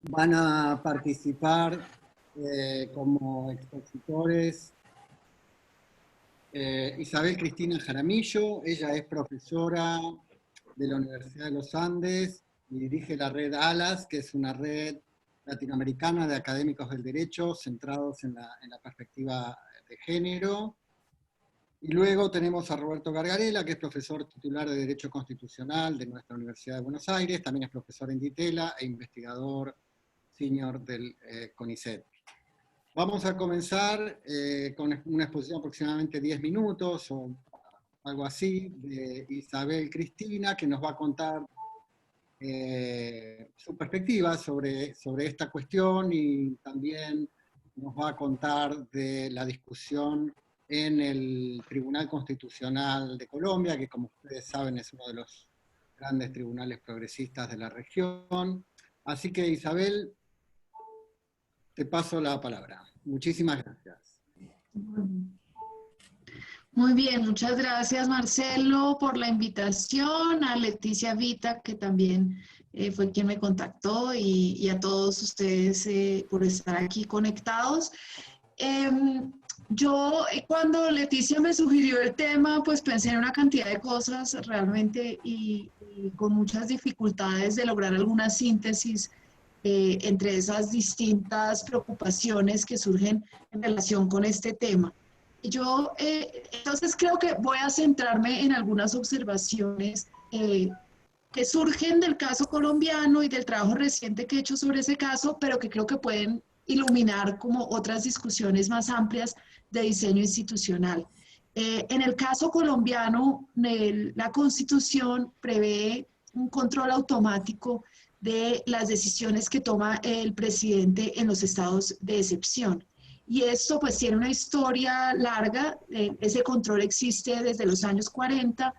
Van a participar como expositores Isabel Cristina Jaramillo. Ella es profesora de la Universidad de los Andes y dirige la red ALAS, que es una red latinoamericana de académicos del derecho centrados en la perspectiva de género. Y luego tenemos a Roberto Gargarella, que es profesor titular de Derecho Constitucional de nuestra Universidad de Buenos Aires, también es profesor en Ditela e investigador senior del CONICET. Vamos a comenzar con una exposición de aproximadamente 10 minutos o algo así, de Isabel Cristina, que nos va a contar su perspectiva sobre esta cuestión y también nos va a contar de la discusión en el Tribunal Constitucional de Colombia, que como ustedes saben es uno de los grandes tribunales progresistas de la región. Así que Isabel, te paso la palabra. Muchísimas gracias. Muy bien, muchas gracias Marcelo por la invitación, a Leticia Vita, que también fue quien me contactó, y a todos ustedes por estar aquí conectados. Yo cuando Leticia me sugirió el tema, pues pensé en una cantidad de cosas realmente y con muchas dificultades de lograr alguna síntesis entre esas distintas preocupaciones que surgen en relación con este tema. Yo entonces creo que voy a centrarme en algunas observaciones que surgen del caso colombiano y del trabajo reciente que he hecho sobre ese caso, pero que creo que pueden iluminar como otras discusiones más amplias de diseño institucional. En el caso colombiano, la Constitución prevé un control automático de las decisiones que toma el presidente en los estados de excepción. Y esto pues tiene una historia larga, ese control existe desde los años 40,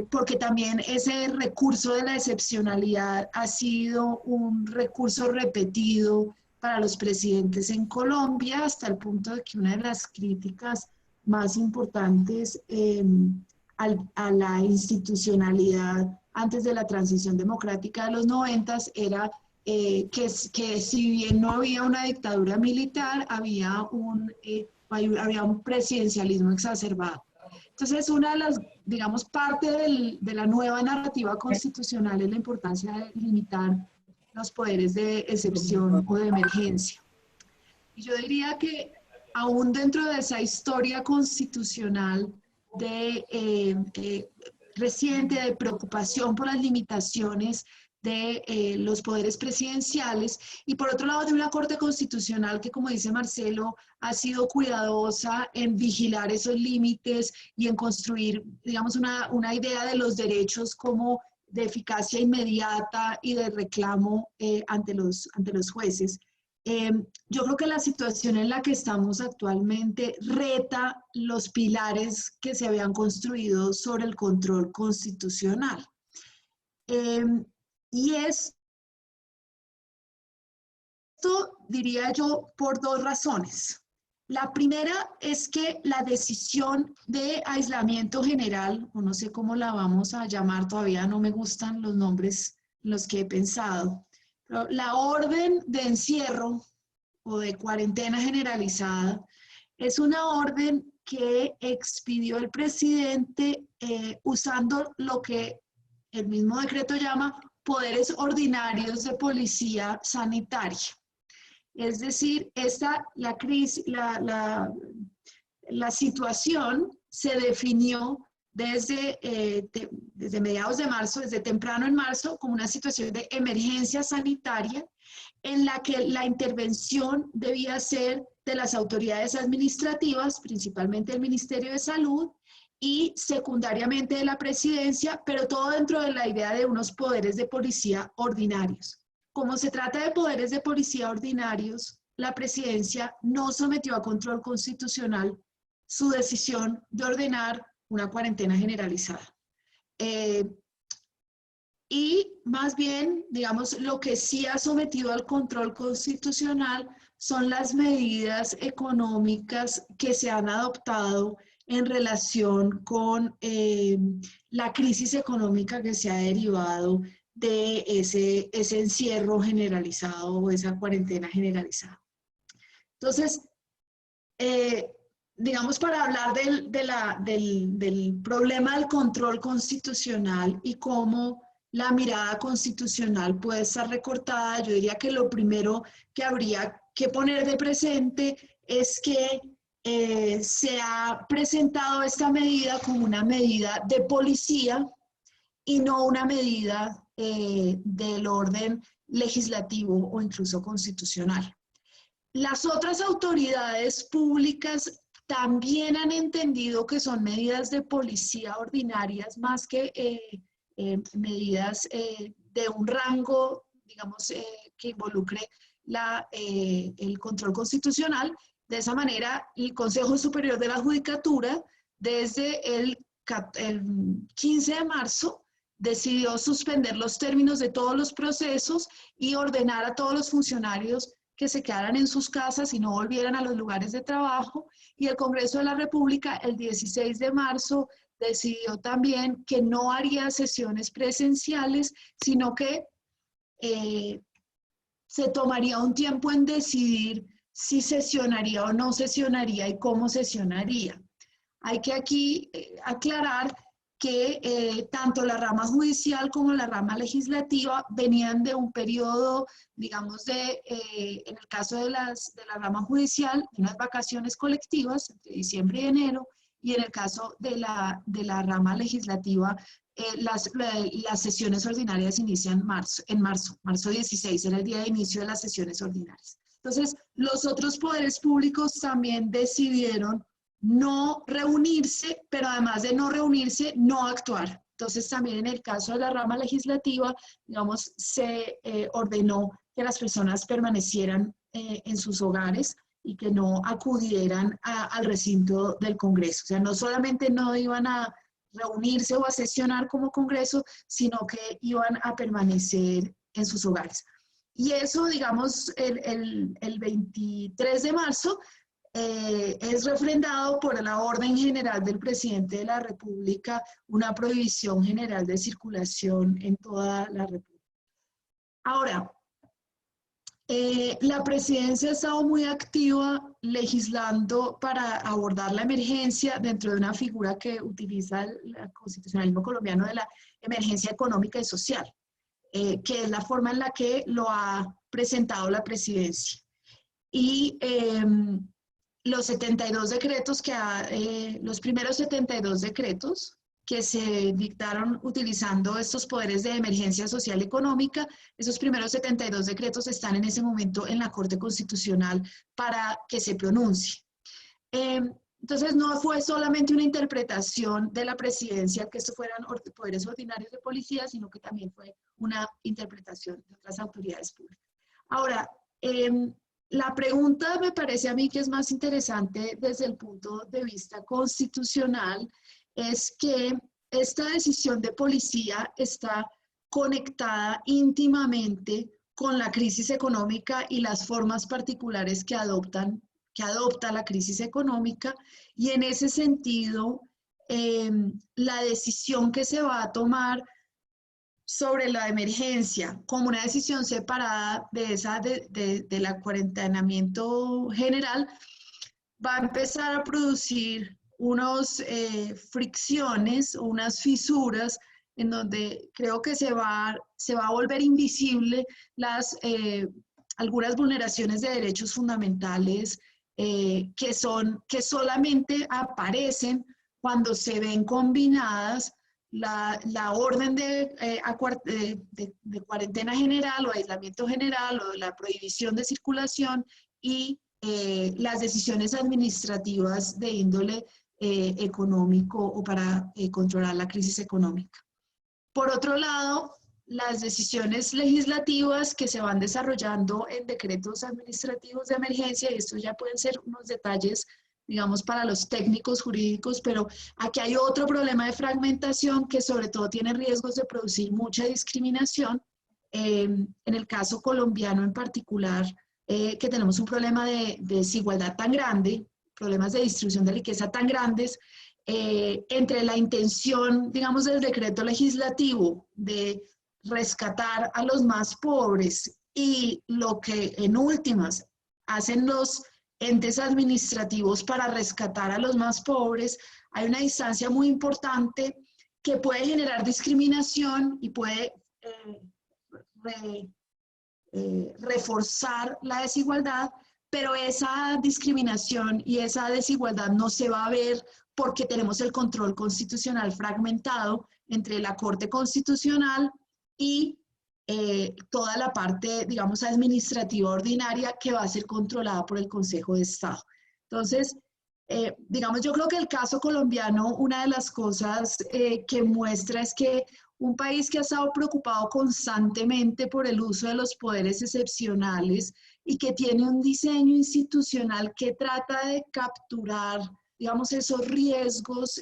porque también ese recurso de la excepcionalidad ha sido un recurso repetido para los presidentes en Colombia, hasta el punto de que una de las críticas más importantes a la institucionalidad antes de la transición democrática de los 90 era que si bien no había una dictadura militar, había un presidencialismo exacerbado. Entonces, una de las, digamos, parte de la nueva narrativa constitucional es la importancia de limitar los poderes de excepción o de emergencia. Y yo diría que aún dentro de esa historia constitucional reciente de preocupación por las limitaciones de los poderes presidenciales, y por otro lado de una Corte Constitucional que, como dice Marcelo, ha sido cuidadosa en vigilar esos límites y en construir, digamos, una idea de los derechos como de eficacia inmediata y de reclamo ante los jueces. Yo creo que la situación en la que estamos actualmente reta los pilares que se habían construido sobre el control constitucional. Y esto, diría yo, por dos razones. La primera es que la decisión de aislamiento general, o no sé cómo la vamos a llamar, todavía no me gustan los nombres en los que he pensado, pero la orden de encierro o de cuarentena generalizada es una orden que expidió el presidente usando lo que el mismo decreto llama poderes ordinarios de policía sanitaria. Es decir, la situación se definió desde mediados de marzo, desde temprano en marzo, como una situación de emergencia sanitaria en la que la intervención debía ser de las autoridades administrativas, principalmente el Ministerio de Salud, y secundariamente de la presidencia, pero todo dentro de la idea de unos poderes de policía ordinarios. Como se trata de poderes de policía ordinarios, la presidencia no sometió a control constitucional su decisión de ordenar una cuarentena generalizada. Y más bien, digamos, lo que sí ha sometido al control constitucional son las medidas económicas que se han adoptado en relación con la crisis económica que se ha derivado de ese encierro generalizado o esa cuarentena generalizada. Entonces, digamos, para hablar del problema del control constitucional y cómo la mirada constitucional puede estar recortada, yo diría que lo primero que habría que poner de presente es que se ha presentado esta medida como una medida de policía y no una medida del orden legislativo o incluso constitucional. Las otras autoridades públicas también han entendido que son medidas de policía ordinarias más que medidas de un rango, digamos, que involucre el control constitucional. De esa manera, el Consejo Superior de la Judicatura, desde el 15 de marzo, decidió suspender los términos de todos los procesos y ordenar a todos los funcionarios que se quedaran en sus casas y no volvieran a los lugares de trabajo. Y el Congreso de la República, el 16 de marzo, decidió también que no haría sesiones presenciales, sino que se tomaría un tiempo en decidir si sesionaría o no sesionaría y cómo sesionaría. Hay que aquí aclarar que tanto la rama judicial como la rama legislativa venían de un periodo, digamos, en el caso de la rama judicial, de unas vacaciones colectivas entre diciembre y enero, y en el caso de la rama legislativa, las sesiones ordinarias inician en marzo 16 era el día de inicio de las sesiones ordinarias. Entonces, los otros poderes públicos también decidieron no reunirse, pero además de no reunirse, no actuar. Entonces, también en el caso de la rama legislativa, digamos, se ordenó que las personas permanecieran en sus hogares y que no acudieran al recinto del Congreso. O sea, no solamente no iban a reunirse o a sesionar como Congreso, sino que iban a permanecer en sus hogares. Y eso, digamos, el 23 de marzo es refrendado por la orden general del presidente de la República, una prohibición general de circulación en toda la República. Ahora, la presidencia ha estado muy activa legislando para abordar la emergencia dentro de una figura que utiliza el constitucionalismo colombiano de la emergencia económica y social, que es la forma en la que lo ha presentado la presidencia. Y los 72 decretos los primeros 72 decretos que se dictaron utilizando estos poderes de emergencia social y económica, esos primeros 72 decretos están en ese momento en la Corte Constitucional para que se pronuncie. Entonces no fue solamente una interpretación de la presidencia que estos fueran poderes ordinarios de policía, sino que también fue una interpretación de otras autoridades públicas. Ahora, la pregunta me parece a mí que es más interesante desde el punto de vista constitucional, es que esta decisión de policía está conectada íntimamente con la crisis económica y las formas particulares que adopta la crisis económica, y en ese sentido, la decisión que se va a tomar sobre la emergencia como una decisión separada de la cuarentenamiento general, va a empezar a producir unas fricciones o unas fisuras en donde creo que se va a volver invisible algunas vulneraciones de derechos fundamentales que solamente aparecen cuando se ven combinadas la orden de cuarentena general o aislamiento general o la prohibición de circulación y las decisiones administrativas de índole económico o para controlar la crisis económica. Por otro lado, las decisiones legislativas que se van desarrollando en decretos administrativos de emergencia, y estos ya pueden ser unos detalles, digamos, para los técnicos jurídicos, pero aquí hay otro problema de fragmentación que sobre todo tiene riesgos de producir mucha discriminación. En el caso colombiano en particular, que tenemos un problema de desigualdad tan grande, problemas de distribución de riqueza tan grandes, entre la intención, digamos, del decreto legislativo de rescatar a los más pobres y lo que en últimas hacen los entes administrativos para rescatar a los más pobres, hay una distancia muy importante que puede generar discriminación y puede reforzar la desigualdad, pero esa discriminación y esa desigualdad no se va a ver porque tenemos el control constitucional fragmentado entre la Corte Constitucional y toda la parte, digamos, administrativa ordinaria que va a ser controlada por el Consejo de Estado. Entonces, digamos, yo creo que el caso colombiano, una de las cosas que muestra es que un país que ha estado preocupado constantemente por el uso de los poderes excepcionales y que tiene un diseño institucional que trata de capturar, digamos, esos riesgos,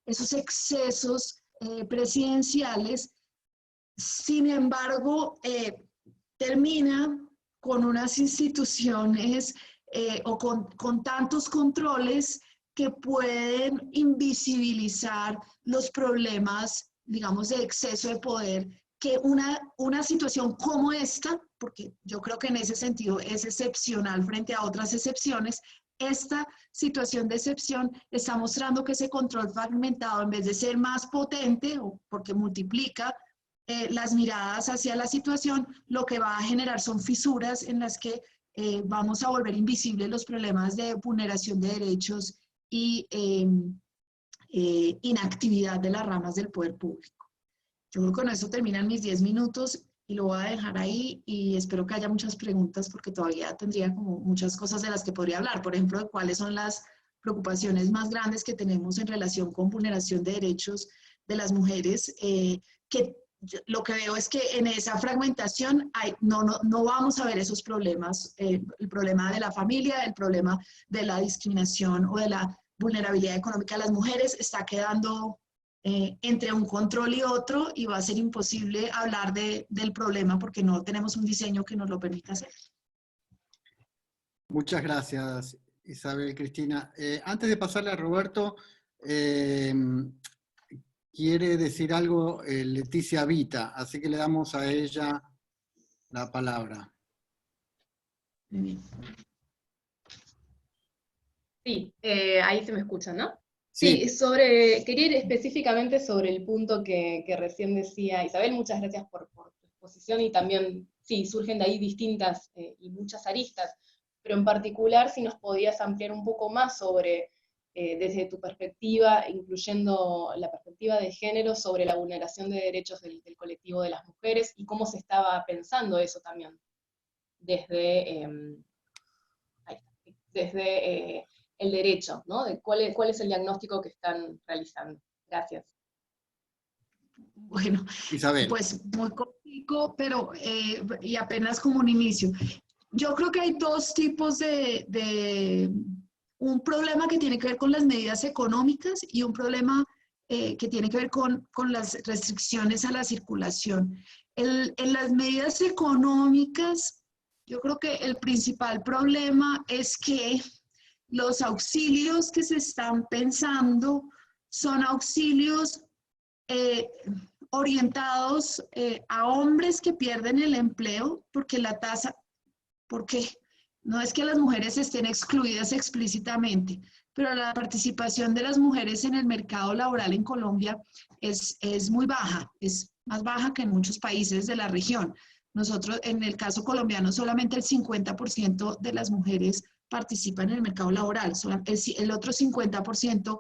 esos excesos presidenciales, sin embargo, termina con unas instituciones o con tantos controles que pueden invisibilizar los problemas, digamos, de exceso de poder, que una situación como esta, porque yo creo que en ese sentido es excepcional frente a otras excepciones, esta situación de excepción está mostrando que ese control fragmentado, en vez de ser más potente, o porque multiplica las miradas hacia la situación, lo que va a generar son fisuras en las que vamos a volver invisibles los problemas de vulneración de derechos y inactividad de las ramas del poder público. Yo creo que con eso terminan mis 10 minutos y lo voy a dejar ahí y espero que haya muchas preguntas porque todavía tendría como muchas cosas de las que podría hablar. Por ejemplo, de cuáles son las preocupaciones más grandes que tenemos en relación con vulneración de derechos de las mujeres, que lo que veo es que en esa fragmentación no vamos a ver esos problemas, el problema de la familia, el problema de la discriminación o de la vulnerabilidad económica de las mujeres está quedando entre un control y otro y va a ser imposible hablar del problema porque no tenemos un diseño que nos lo permita hacer. Muchas gracias, Isabel, Cristina. Antes de pasarle a Roberto, quiere decir algo Leticia Vita, así que le damos a ella la palabra. Sí, ahí se me escucha, ¿no? Sí, Quería ir específicamente sobre el punto que recién decía Isabel. Muchas gracias por tu exposición y también, sí, surgen de ahí distintas y muchas aristas, pero en particular si nos podías ampliar un poco más sobre, desde tu perspectiva, incluyendo la perspectiva de género, sobre la vulneración de derechos del colectivo de las mujeres y cómo se estaba pensando eso también desde el derecho, ¿no? De cuál es el diagnóstico que están realizando. Gracias. Bueno, Isabel. pues muy cortico, pero y apenas como un inicio. Yo creo que hay dos tipos un problema que tiene que ver con las medidas económicas y un problema que tiene que ver con las restricciones a la circulación. En las medidas económicas, yo creo que el principal problema es que los auxilios que se están pensando son auxilios orientados a hombres que pierden el empleo porque la tasa, porque no es que las mujeres estén excluidas explícitamente, pero la participación de las mujeres en el mercado laboral en Colombia es muy baja, es más baja que en muchos países de la región. Nosotros, en el caso colombiano, solamente el 50% de las mujeres participan en el mercado laboral, el otro 50%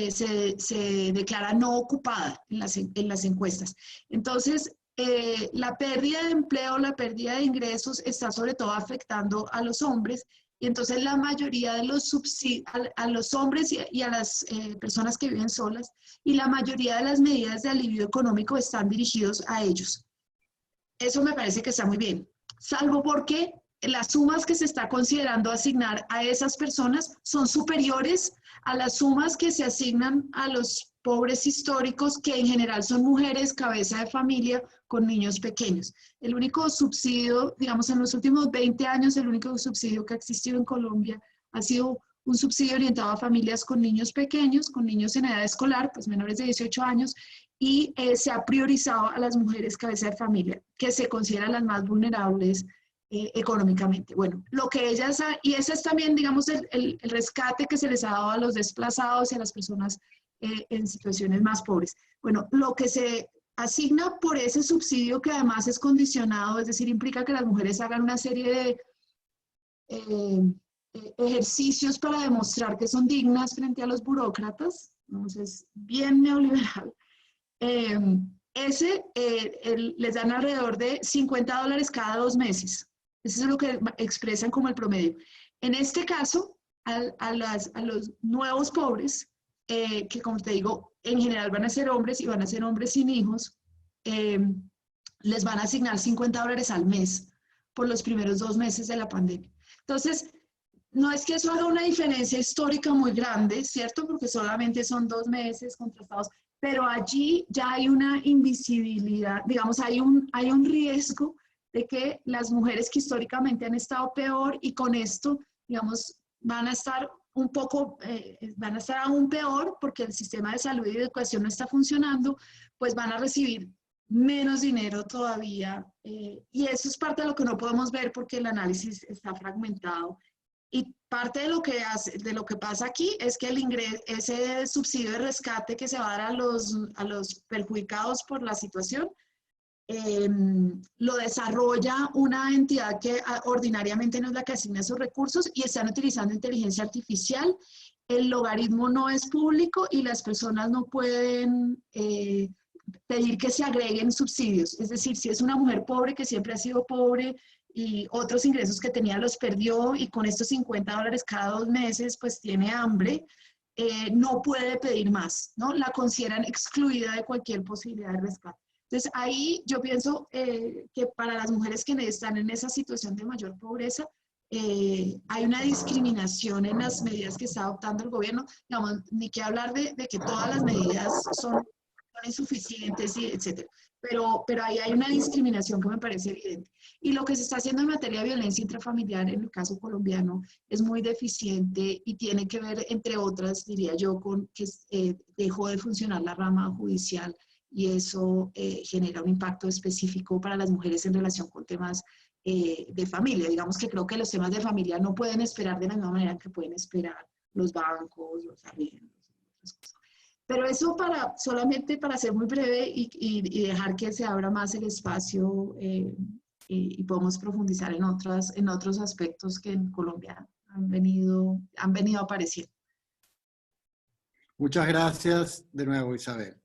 se declara no ocupada en las encuestas. Entonces, la pérdida de empleo, la pérdida de ingresos está sobre todo afectando a los hombres y entonces la mayoría de los subsidios, a los hombres y a las personas que viven solas, y la mayoría de las medidas de alivio económico están dirigidos a ellos. Eso me parece que está muy bien, salvo porque las sumas que se está considerando asignar a esas personas son superiores a las sumas que se asignan a los pobres históricos, que en general son mujeres, cabeza de familia, con niños pequeños. El único subsidio, digamos, en los últimos 20 años, el único subsidio que ha existido en Colombia ha sido un subsidio orientado a familias con niños pequeños, con niños en edad escolar, pues menores de 18 años, y se ha priorizado a las mujeres cabeza de familia, que se consideran las más vulnerables económicamente. Bueno, lo que ellas, y ese es también, digamos, el rescate que se les ha dado a los desplazados y a las personas en situaciones más pobres. Bueno, lo que se asigna por ese subsidio, que además es condicionado, es decir, implica que las mujeres hagan una serie de ejercicios para demostrar que son dignas frente a los burócratas, entonces, bien neoliberal. Les dan alrededor de $50 cada 2 meses. Eso es lo que expresan como el promedio. En este caso, a los nuevos pobres, que como te digo, en general van a ser hombres y van a ser hombres sin hijos, les van a asignar $50 al mes por los primeros 2 meses de la pandemia. Entonces, no es que eso haga una diferencia histórica muy grande, ¿cierto? Porque solamente son 2 meses contrastados, pero allí ya hay una invisibilidad, digamos, hay un riesgo de que las mujeres que históricamente han estado peor y con esto, digamos, van a estar van a estar aún peor porque el sistema de salud y de educación no está funcionando, pues van a recibir menos dinero todavía. Y eso es parte de lo que no podemos ver porque el análisis está fragmentado. Y parte de lo que pasa aquí es que ese subsidio de rescate que se va a dar a los perjudicados por la situación, lo desarrolla una entidad que ordinariamente no es la que asigna esos recursos y están utilizando inteligencia artificial. El logaritmo no es público y las personas no pueden pedir que se agreguen subsidios. Es decir, si es una mujer pobre que siempre ha sido pobre y otros ingresos que tenía los perdió y con estos $50 cada 2 meses pues tiene hambre, no puede pedir más, ¿no? La consideran excluida de cualquier posibilidad de rescate. Entonces ahí yo pienso que para las mujeres que están en esa situación de mayor pobreza, hay una discriminación en las medidas que está adoptando el gobierno, digamos, ni que hablar de que todas las medidas son insuficientes, y etcétera. Pero ahí hay una discriminación que me parece evidente. Y lo que se está haciendo en materia de violencia intrafamiliar, en el caso colombiano, es muy deficiente y tiene que ver, entre otras, diría yo, con que dejó de funcionar la rama judicial y eso genera un impacto específico para las mujeres en relación con temas de familia. Digamos que creo que los temas de familia no pueden esperar de la misma manera que pueden esperar los bancos, los arriendos, otras cosas. Pero eso solamente para ser muy breve y dejar que se abra más el espacio y podemos profundizar en otros aspectos que en Colombia han venido apareciendo. Muchas gracias de nuevo, Isabel.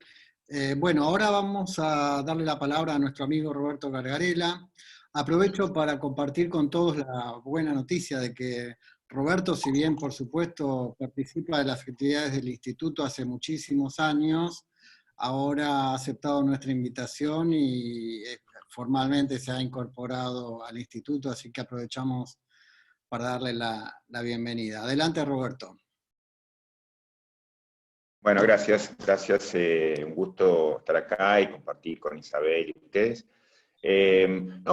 Bueno, ahora vamos a darle la palabra a nuestro amigo Roberto Gargarella. Aprovecho para compartir con todos la buena noticia de que Roberto, si bien por supuesto participa de las actividades del instituto hace muchísimos años, ahora ha aceptado nuestra invitación y formalmente se ha incorporado al instituto, así que aprovechamos para darle la bienvenida. Adelante, Roberto. Bueno, gracias. Un gusto estar acá y compartir con Isabel y ustedes.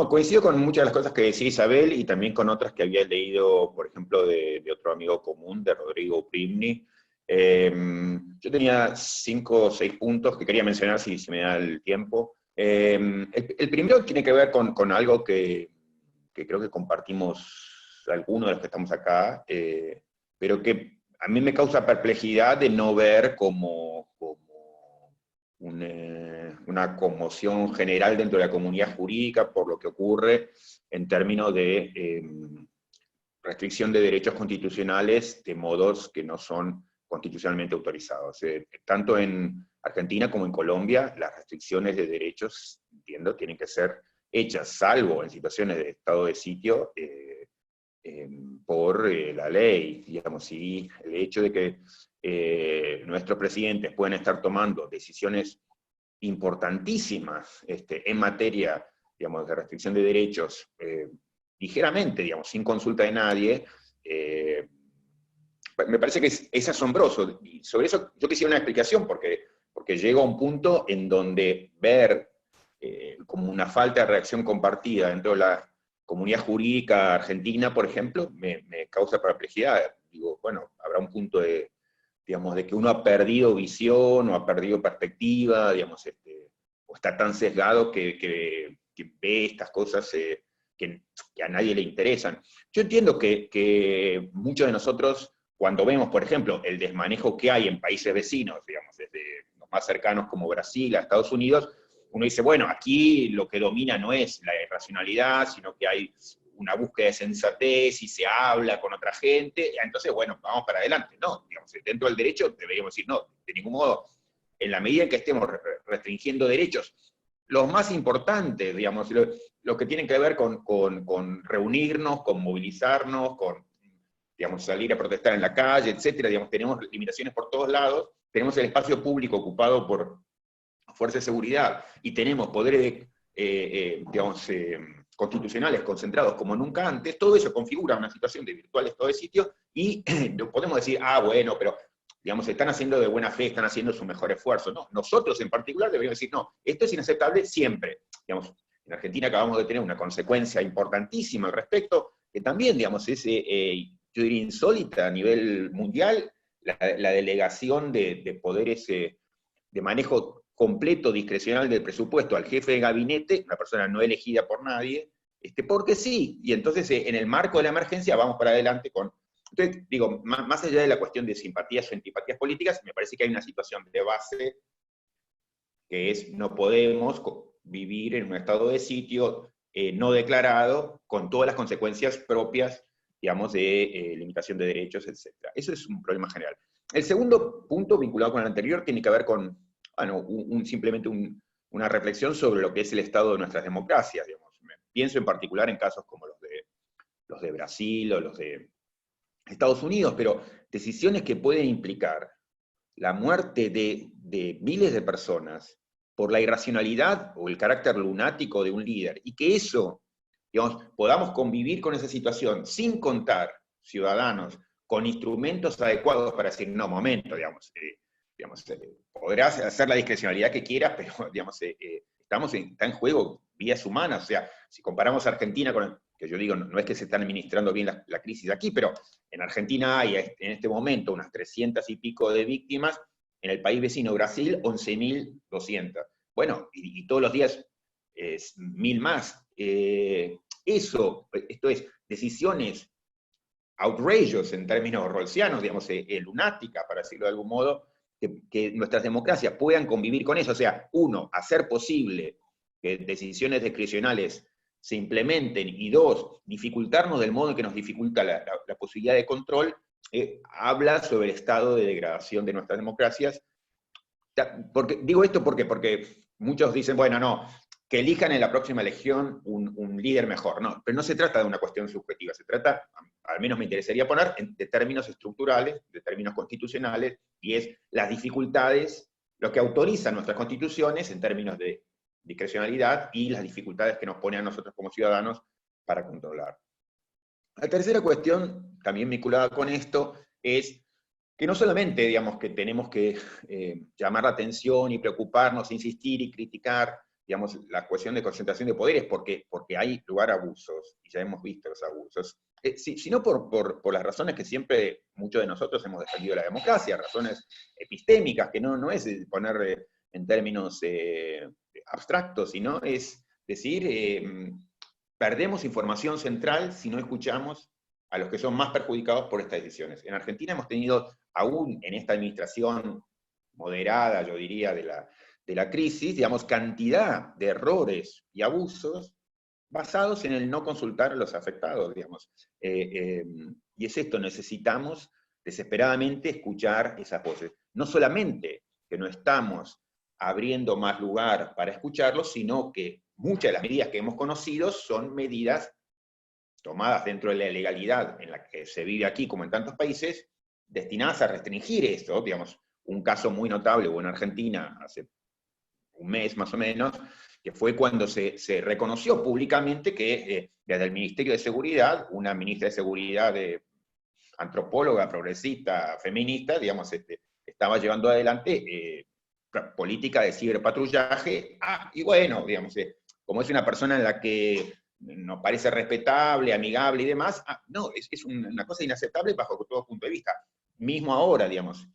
Coincido con muchas de las cosas que decía Isabel y también con otras que había leído, por ejemplo, de otro amigo común, de Rodrigo Primni. Yo tenía 5 o 6 puntos que quería mencionar si me da el tiempo. El primero tiene que ver con algo que creo que compartimos algunos de los que estamos acá, pero que a mí me causa perplejidad de no ver como una conmoción general dentro de la comunidad jurídica por lo que ocurre en términos de restricción de derechos constitucionales de modos que no son constitucionalmente autorizados. Tanto en Argentina como en Colombia, las restricciones de derechos, entiendo, tienen que ser hechas, salvo en situaciones de estado de sitio, por la ley, digamos, y el hecho de que nuestros presidentes pueden estar tomando decisiones importantísimas en materia, digamos, de restricción de derechos, ligeramente, digamos, sin consulta de nadie, me parece que es asombroso, y sobre eso yo quisiera una explicación, porque llego a un punto en donde ver como una falta de reacción compartida dentro de la comunidad jurídica argentina, por ejemplo, me causa perplejidad. Digo, bueno, habrá un punto de digamos, de que uno ha perdido visión o ha perdido perspectiva, digamos, o está tan sesgado que ve estas cosas que a nadie le interesan. Yo entiendo que muchos de nosotros, cuando vemos, por ejemplo, el desmanejo que hay en países vecinos, digamos, desde los más cercanos como Brasil a Estados Unidos, uno dice, bueno, aquí lo que domina no es la irracionalidad, sino que hay una búsqueda de sensatez y se habla con otra gente, entonces, bueno, vamos para adelante. No, digamos, dentro del derecho deberíamos decir, no, de ningún modo, en la medida en que estemos restringiendo derechos, los más importantes, digamos, lo que tienen que ver con reunirnos, con movilizarnos, con, digamos, salir a protestar en la calle, etcétera, digamos, tenemos limitaciones por todos lados, tenemos el espacio público ocupado por fuerzas de seguridad, y tenemos poderes, digamos, constitucionales concentrados como nunca antes, todo eso configura una situación de virtual estado de sitio, y podemos decir, ah, bueno, pero, digamos, están haciendo de buena fe, están haciendo su mejor esfuerzo. No, nosotros en particular deberíamos decir, no, esto es inaceptable siempre. Digamos, en Argentina acabamos de tener una consecuencia importantísima al respecto, que también, digamos, es, yo diría, insólita a nivel mundial, la delegación de poderes de manejo completo, discrecional del presupuesto al jefe de gabinete, una persona no elegida por nadie, porque sí, y entonces en el marco de la emergencia vamos para adelante con... Entonces, digo, más allá de la cuestión de simpatías o antipatías políticas, me parece que hay una situación de base que es, no podemos vivir en un estado de sitio no declarado, con todas las consecuencias propias, digamos, de limitación de derechos, etc. Eso es un problema general. El segundo punto, vinculado con el anterior, tiene que ver con, bueno, simplemente una reflexión sobre lo que es el estado de nuestras democracias, digamos. Pienso en particular en casos como los de Brasil o los de Estados Unidos, pero decisiones que pueden implicar la muerte de miles de personas por la irracionalidad o el carácter lunático de un líder, y que eso, digamos, podamos convivir con esa situación sin contar, ciudadanos, con instrumentos adecuados para decir, no, momento, digamos, podrás hacer la discrecionalidad que quieras, pero, digamos, está en juego vidas humanas. O sea, si comparamos a Argentina con, que yo digo, no es que se están administrando bien la crisis aquí, pero en Argentina hay en este momento unas 300 y pico de víctimas, en el país vecino Brasil 11.200. Bueno, y todos los días 1.000 más. Esto es, decisiones outrageous en términos rolsianos, digamos, lunática, para decirlo de algún modo, que nuestras democracias puedan convivir con eso. O sea, uno, hacer posible que decisiones discrecionales se implementen, y dos, dificultarnos del modo en que nos dificulta la posibilidad de control, habla sobre el estado de degradación de nuestras democracias. Digo esto porque muchos dicen, bueno, no, que elijan en la próxima elección un líder mejor. No, pero no se trata de una cuestión subjetiva, se trata, al menos me interesaría poner, de términos estructurales, de términos constitucionales, y es las dificultades, lo que autorizan nuestras constituciones en términos de discrecionalidad, y las dificultades que nos pone a nosotros como ciudadanos para controlar. La tercera cuestión, también vinculada con esto, es que no solamente, digamos, que tenemos que llamar la atención y preocuparnos, insistir y criticar, digamos, la cuestión de concentración de poderes, porque hay lugar a abusos, y ya hemos visto los abusos, sino por las razones que siempre muchos de nosotros hemos defendido la democracia, razones epistémicas, que no es poner en términos abstractos, sino es decir, perdemos información central si no escuchamos a los que son más perjudicados por estas decisiones. En Argentina hemos tenido, aún en esta administración moderada, yo diría, de la crisis, digamos, cantidad de errores y abusos basados en el no consultar a los afectados, digamos. Y es esto, necesitamos desesperadamente escuchar esas voces. No solamente que no estamos abriendo más lugar para escucharlos, sino que muchas de las medidas que hemos conocido son medidas tomadas dentro de la legalidad en la que se vive aquí, como en tantos países, destinadas a restringir esto. Digamos, un caso muy notable hubo en Argentina hace un mes más o menos, que fue cuando se reconoció públicamente que desde el Ministerio de Seguridad, una ministra de Seguridad antropóloga, progresista, feminista, digamos, estaba llevando adelante política de ciberpatrullaje, y bueno, digamos, como es una persona en la que nos parece respetable, amigable y demás, no, es una cosa inaceptable bajo todo punto de vista. Mismo ahora, digamos,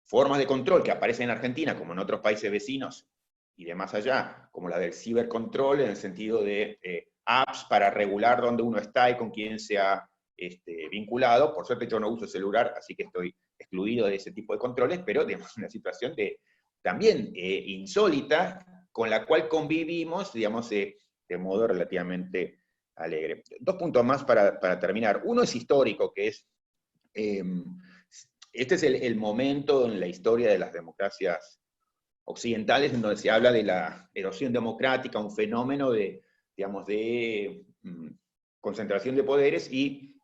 formas de control que aparecen en Argentina, como en otros países vecinos, y de más allá, como la del cibercontrol, en el sentido de apps para regular dónde uno está y con quién se ha vinculado. Por suerte yo no uso celular, así que estoy excluido de ese tipo de controles, pero digamos una situación también insólita, con la cual convivimos, digamos, de modo relativamente alegre. 2 puntos más para terminar. Uno es histórico, que es, este es el momento en la historia de las democracias occidentales en donde se habla de la erosión democrática, un fenómeno de, digamos, de concentración de poderes y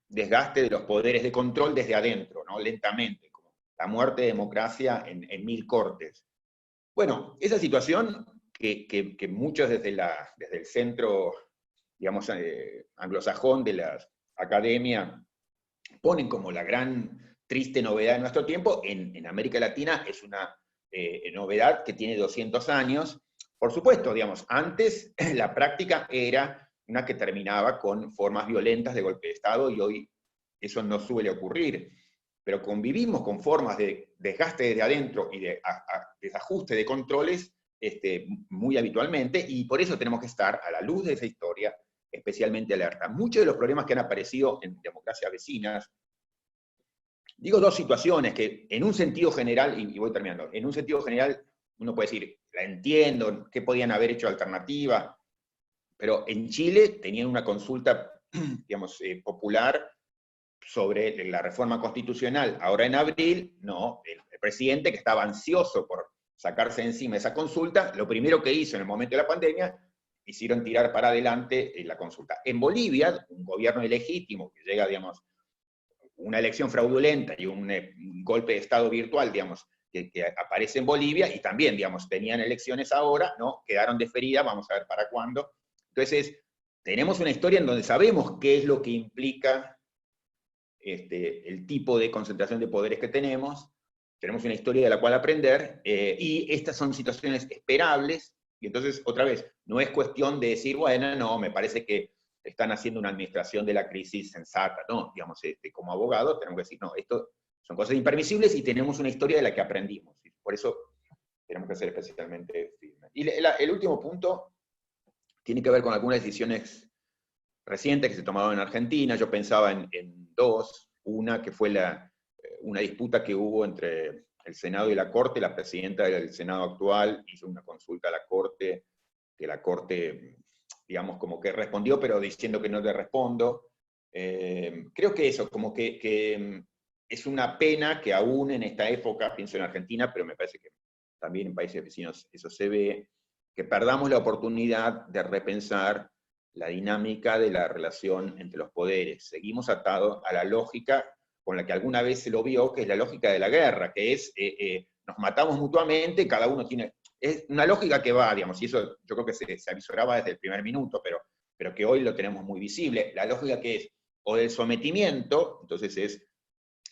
desgaste de los poderes de control desde adentro, ¿no? Lentamente, como la muerte de democracia en 1000 cortes. Bueno, esa situación que muchos desde el centro, digamos, anglosajón de la academia ponen como la gran triste novedad de nuestro tiempo, en América Latina es una novedad que tiene 200 años. Por supuesto, digamos, antes la práctica era una que terminaba con formas violentas de golpe de Estado, y hoy eso no suele ocurrir. Pero convivimos con formas de desgaste desde adentro y de desajuste de controles muy habitualmente, y por eso tenemos que estar a la luz de esa historia especialmente alerta. Muchos de los problemas que han aparecido en democracias vecinas, digo 2 situaciones que en un sentido general, y voy terminando, en un sentido general uno puede decir, la entiendo, ¿qué podían haber hecho alternativa? Pero en Chile tenían una consulta, digamos, popular sobre la reforma constitucional. Ahora en abril, no, el presidente, que estaba ansioso por sacarse encima esa consulta, lo primero que hizo en el momento de la pandemia, hicieron tirar para adelante la consulta. En Bolivia, un gobierno ilegítimo que llega, digamos, una elección fraudulenta y un golpe de Estado virtual, digamos, que aparece en Bolivia, y también, digamos, tenían elecciones ahora, ¿no? Quedaron deferidas, vamos a ver para cuándo. Entonces, tenemos una historia en donde sabemos qué es lo que implica el tipo de concentración de poderes que tenemos una historia de la cual aprender, y estas son situaciones esperables, y entonces, otra vez, no es cuestión de decir, bueno, no, me parece que están haciendo una administración de la crisis sensata, no, digamos, como abogados tenemos que decir, no, esto son cosas impermisibles y tenemos una historia de la que aprendimos, y por eso tenemos que ser especialmente firmes. Y el último punto tiene que ver con algunas decisiones recientes que se tomaron en Argentina. Yo pensaba en 2, una que fue una disputa que hubo entre el Senado y la Corte. La presidenta del Senado actual hizo una consulta a la Corte, que la Corte, digamos, como que respondió, pero diciendo que no le respondo. Creo que eso, como que es una pena que aún en esta época, pienso en Argentina, pero me parece que también en países vecinos eso se ve, que perdamos la oportunidad de repensar la dinámica de la relación entre los poderes. Seguimos atados a la lógica con la que alguna vez se lo vio, que es la lógica de la guerra, que es, nos matamos mutuamente, cada uno tiene... Es una lógica que va, digamos, y eso yo creo que se avisoraba desde el primer minuto, pero que hoy lo tenemos muy visible. La lógica que es, o del sometimiento, entonces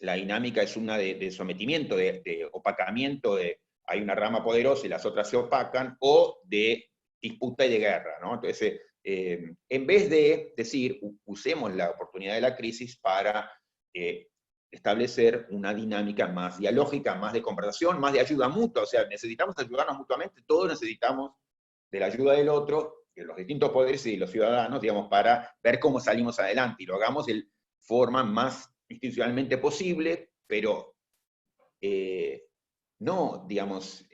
la dinámica es una de sometimiento, de opacamiento, hay una rama poderosa y las otras se opacan, o de disputa y de guerra, ¿no? Entonces, en vez de decir, usemos la oportunidad de la crisis para establecer una dinámica más dialógica, más de conversación, más de ayuda mutua, o sea, necesitamos ayudarnos mutuamente, todos necesitamos de la ayuda del otro, de los distintos poderes y de los ciudadanos, digamos, para ver cómo salimos adelante, y lo hagamos de forma más institucionalmente posible, pero no, digamos,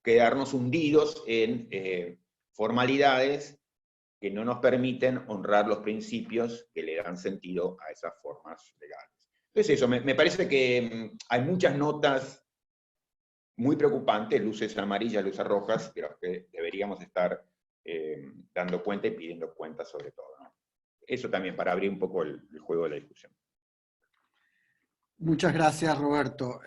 quedarnos hundidos en formalidades que no nos permiten honrar los principios que le dan sentido a esas formas legales. Entonces eso, me parece que hay muchas notas muy preocupantes, luces amarillas, luces rojas, de las que deberíamos estar dando cuenta y pidiendo cuenta sobre todo, ¿no? Eso también para abrir un poco el juego de la discusión. Muchas gracias, Roberto.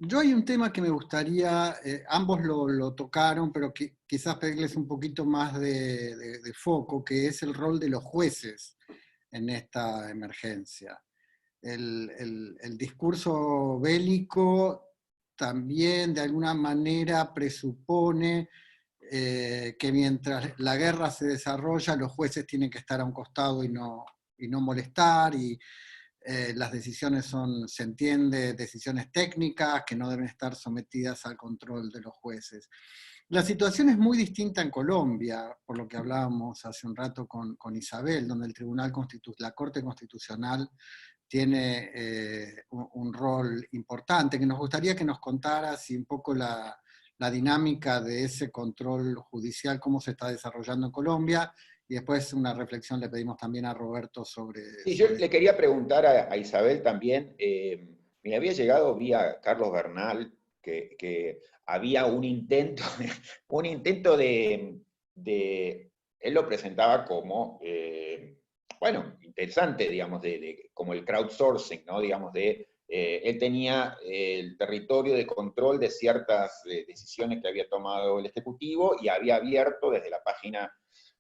Yo hay un tema que me gustaría, ambos lo tocaron, pero quizás pedirles un poquito más de foco, que es el rol de los jueces en esta emergencia. El discurso bélico también de alguna manera presupone que mientras la guerra se desarrolla, los jueces tienen que estar a un costado y no molestar, y las decisiones se entiende, decisiones técnicas que no deben estar sometidas al control de los jueces. La situación es muy distinta en Colombia, por lo que hablábamos hace un rato con Isabel, donde la Corte Constitucional tiene un rol importante, que nos gustaría que nos contaras un poco la dinámica de ese control judicial, cómo se está desarrollando en Colombia, y después una reflexión le pedimos también a Roberto sobre... Sí, yo le quería preguntar a Isabel también, me había llegado vía Carlos Bernal que había un intento, un intento de él lo presentaba como, bueno, interesante, digamos, como el crowdsourcing, ¿no? Digamos, él tenía el territorio de control de ciertas decisiones que había tomado el Ejecutivo y había abierto desde la página,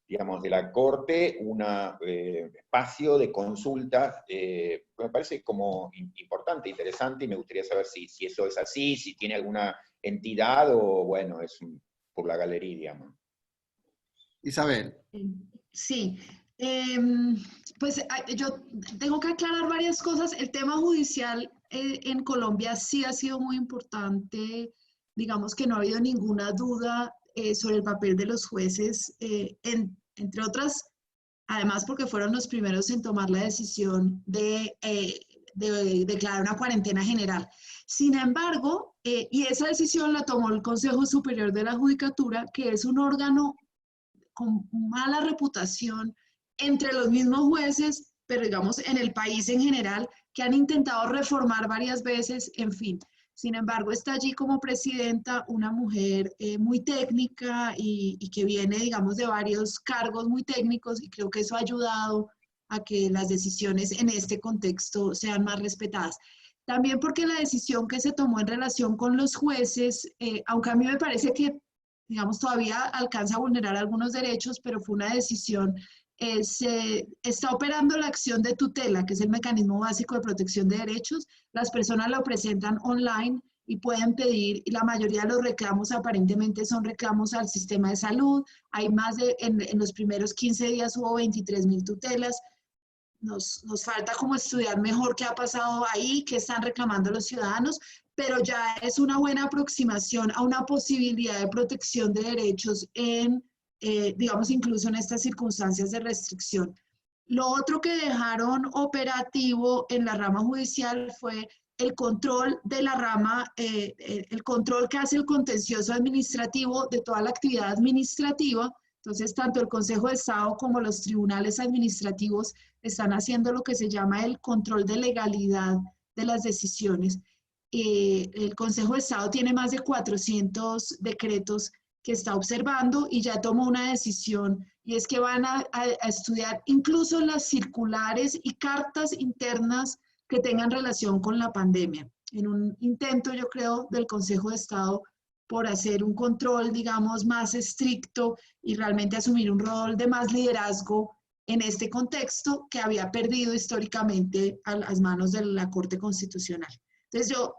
digamos, de la Corte, un espacio de consulta, me parece como importante, interesante, y me gustaría saber si eso es así, si tiene alguna entidad o, bueno, es por la galería, digamos. Isabel. Sí, pues yo tengo que aclarar varias cosas. El tema judicial en Colombia sí ha sido muy importante. Digamos que no ha habido ninguna duda sobre el papel de los jueces, entre otras, además porque fueron los primeros en tomar la decisión de declarar una cuarentena general. Sin embargo, y esa decisión la tomó el Consejo Superior de la Judicatura, que es un órgano con mala reputación entre los mismos jueces, pero digamos en el país en general, que han intentado reformar varias veces, en fin. Sin embargo, está allí como presidenta una mujer muy técnica y que viene, digamos, de varios cargos muy técnicos, y creo que eso ha ayudado a que las decisiones en este contexto sean más respetadas. También porque la decisión que se tomó en relación con los jueces, aunque a mí me parece que, digamos, todavía alcanza a vulnerar algunos derechos, pero fue una decisión, se está operando la acción de tutela, que es el mecanismo básico de protección de derechos. Las personas lo presentan online y pueden pedir, y la mayoría de los reclamos aparentemente son reclamos al sistema de salud. Hay más en los primeros 15 días hubo 23.000 tutelas. Nos falta como estudiar mejor qué ha pasado ahí, qué están reclamando los ciudadanos, pero ya es una buena aproximación a una posibilidad de protección de derechos digamos, incluso en estas circunstancias de restricción. Lo otro que dejaron operativo en la rama judicial fue el control de la rama, el control que hace el contencioso administrativo de toda la actividad administrativa. Entonces, tanto el Consejo de Estado como los tribunales administrativos están haciendo lo que se llama el control de legalidad de las decisiones. El Consejo de Estado tiene más de 400 decretos que está observando y ya tomó una decisión, y es que van a estudiar incluso las circulares y cartas internas que tengan relación con la pandemia, en un intento, yo creo, del Consejo de Estado por hacer un control, digamos, más estricto y realmente asumir un rol de más liderazgo en este contexto que había perdido históricamente a las manos de la Corte Constitucional. Entonces yo,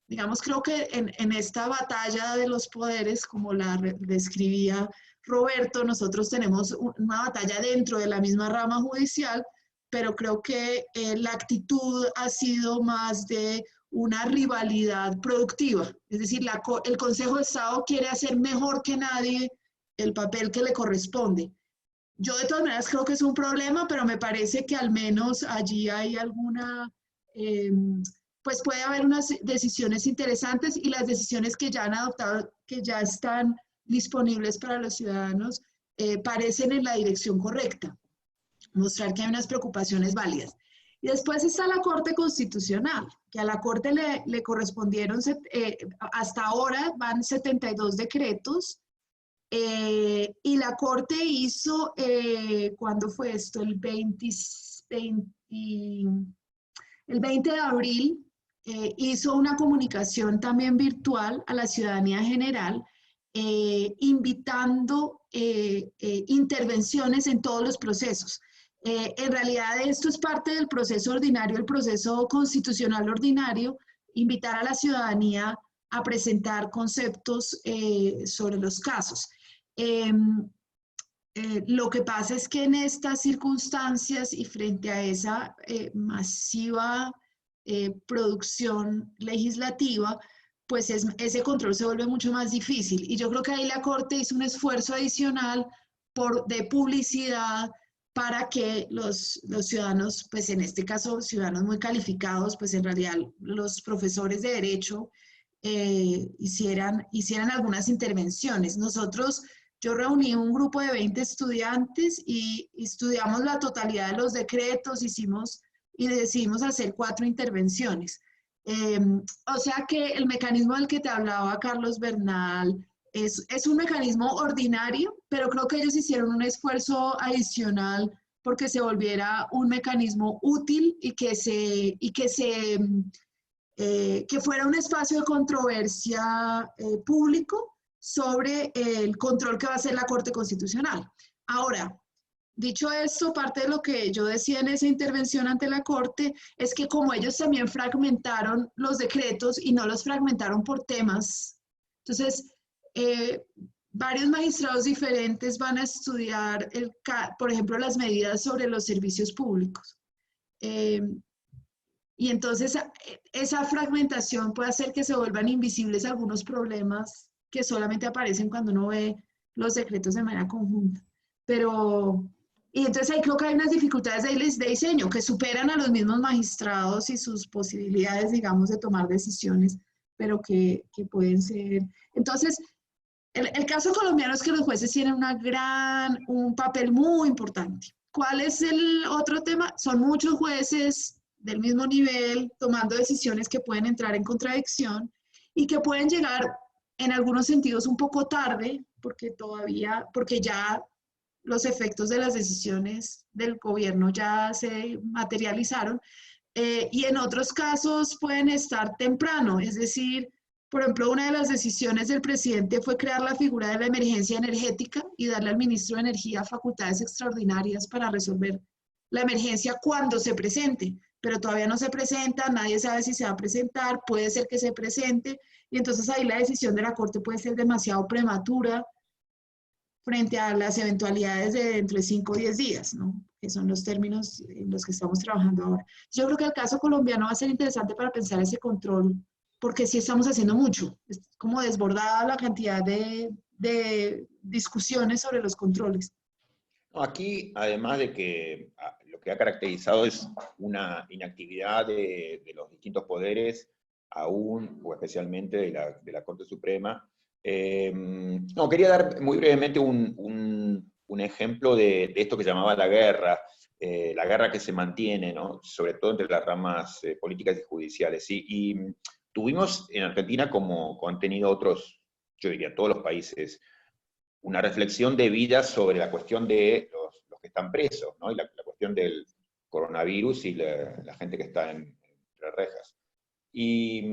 digamos, creo que en esta batalla de los poderes, como la describía Roberto, nosotros tenemos una batalla dentro de la misma rama judicial, pero creo que la actitud ha sido más de una rivalidad productiva. Es decir, el Consejo de Estado quiere hacer mejor que nadie el papel que le corresponde. Yo de todas maneras creo que es un problema, pero me parece que al menos allí hay alguna, pues puede haber unas decisiones interesantes, y las decisiones que ya han adoptado, que ya están disponibles para los ciudadanos, parecen en la dirección correcta, mostrar que hay unas preocupaciones válidas. Y después está la Corte Constitucional, que a la Corte le correspondieron, hasta ahora van 72 decretos, y la Corte hizo, ¿cuándo fue esto? El 20 de abril, hizo una comunicación también virtual a la ciudadanía general, invitando intervenciones en todos los procesos. En realidad esto es parte del proceso ordinario, el proceso constitucional ordinario, invitar a la ciudadanía a presentar conceptos sobre los casos. Lo que pasa es que en estas circunstancias y frente a esa masiva producción legislativa, pues ese control se vuelve mucho más difícil. Y yo creo que ahí la Corte hizo un esfuerzo adicional de publicidad para que los ciudadanos, pues en este caso ciudadanos muy calificados, pues en realidad los profesores de derecho hicieran algunas intervenciones. Yo reuní un grupo de 20 estudiantes y estudiamos la totalidad de los decretos, y decidimos hacer 4 intervenciones. O sea que el mecanismo del que te hablaba Carlos Bernal es un mecanismo ordinario, pero creo que ellos hicieron un esfuerzo adicional porque se volviera un mecanismo útil y que fuera un espacio de controversia público sobre el control que va a hacer la Corte Constitucional. Ahora, dicho esto, parte de lo que yo decía en esa intervención ante la Corte es que como ellos también fragmentaron los decretos y no los fragmentaron por temas, entonces varios magistrados diferentes van a estudiar, por ejemplo, las medidas sobre los servicios públicos. Y entonces esa fragmentación puede hacer que se vuelvan invisibles algunos problemas que solamente aparecen cuando uno ve los decretos de manera conjunta. Y entonces ahí creo que hay unas dificultades de diseño que superan a los mismos magistrados y sus posibilidades, digamos, de tomar decisiones, pero que pueden ser. Entonces, el caso colombiano es que los jueces tienen un papel muy importante. ¿Cuál es el otro tema? Son muchos jueces del mismo nivel tomando decisiones que pueden entrar en contradicción y que pueden llegar en algunos sentidos un poco tarde, porque ya los efectos de las decisiones del gobierno ya se materializaron, y en otros casos pueden estar temprano, es decir, por ejemplo, una de las decisiones del presidente fue crear la figura de la emergencia energética y darle al ministro de Energía facultades extraordinarias para resolver la emergencia cuando se presente, pero todavía no se presenta, nadie sabe si se va a presentar, puede ser que se presente, y entonces ahí la decisión de la Corte puede ser demasiado prematura frente a las eventualidades de dentro de 5 o 10 días, ¿no? Que son los términos en los que estamos trabajando ahora. Yo creo que el caso colombiano va a ser interesante para pensar ese control, porque sí estamos haciendo mucho, es como desbordada la cantidad de discusiones sobre los controles. Aquí, además de que lo que ha caracterizado es una inactividad de los distintos poderes, aún o especialmente de la Corte Suprema, quería dar muy brevemente un ejemplo de esto que llamaba la guerra que se mantiene, ¿no? Sobre todo entre las ramas políticas y judiciales. Y tuvimos en Argentina, como han tenido otros, yo diría todos los países, una reflexión debida sobre la cuestión de los que están presos, ¿no? Y la cuestión del coronavirus y la gente que está entre rejas. Y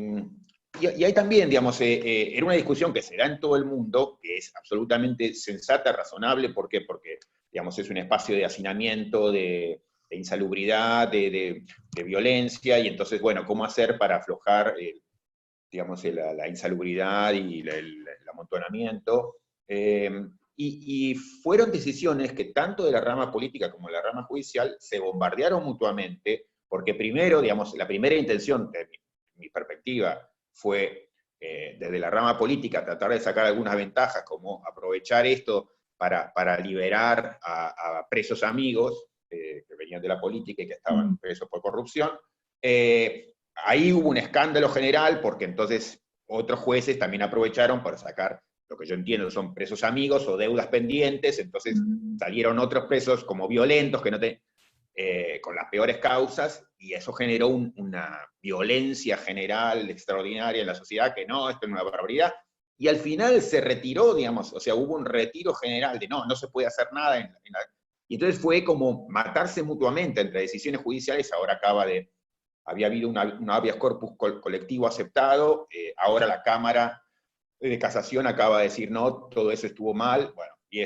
ahí también, digamos, era una discusión que se da en todo el mundo, que es absolutamente sensata, razonable. ¿Por qué? Porque, digamos, es un espacio de hacinamiento, de insalubridad, de violencia, y entonces, bueno, ¿cómo hacer para aflojar, digamos, la insalubridad y el amontonamiento? Y fueron decisiones que tanto de la rama política como de la rama judicial se bombardearon mutuamente, porque primero, digamos, la primera intención, de mi perspectiva, fue desde la rama política tratar de sacar algunas ventajas, como aprovechar esto para liberar a presos amigos que venían de la política y que estaban presos por corrupción. Ahí hubo un escándalo general, porque entonces otros jueces también aprovecharon para sacar lo que yo entiendo son presos amigos o deudas pendientes, entonces salieron otros presos como violentos, que no con las peores causas, y eso generó una violencia general extraordinaria en la sociedad, que no, esto es una barbaridad, y al final se retiró, digamos, o sea, hubo un retiro general de no se puede hacer nada, y entonces fue como matarse mutuamente entre decisiones judiciales. Ahora había habido un habeas corpus colectivo aceptado, ahora la Cámara de Casación acaba de decir, no, todo eso estuvo mal, bueno, y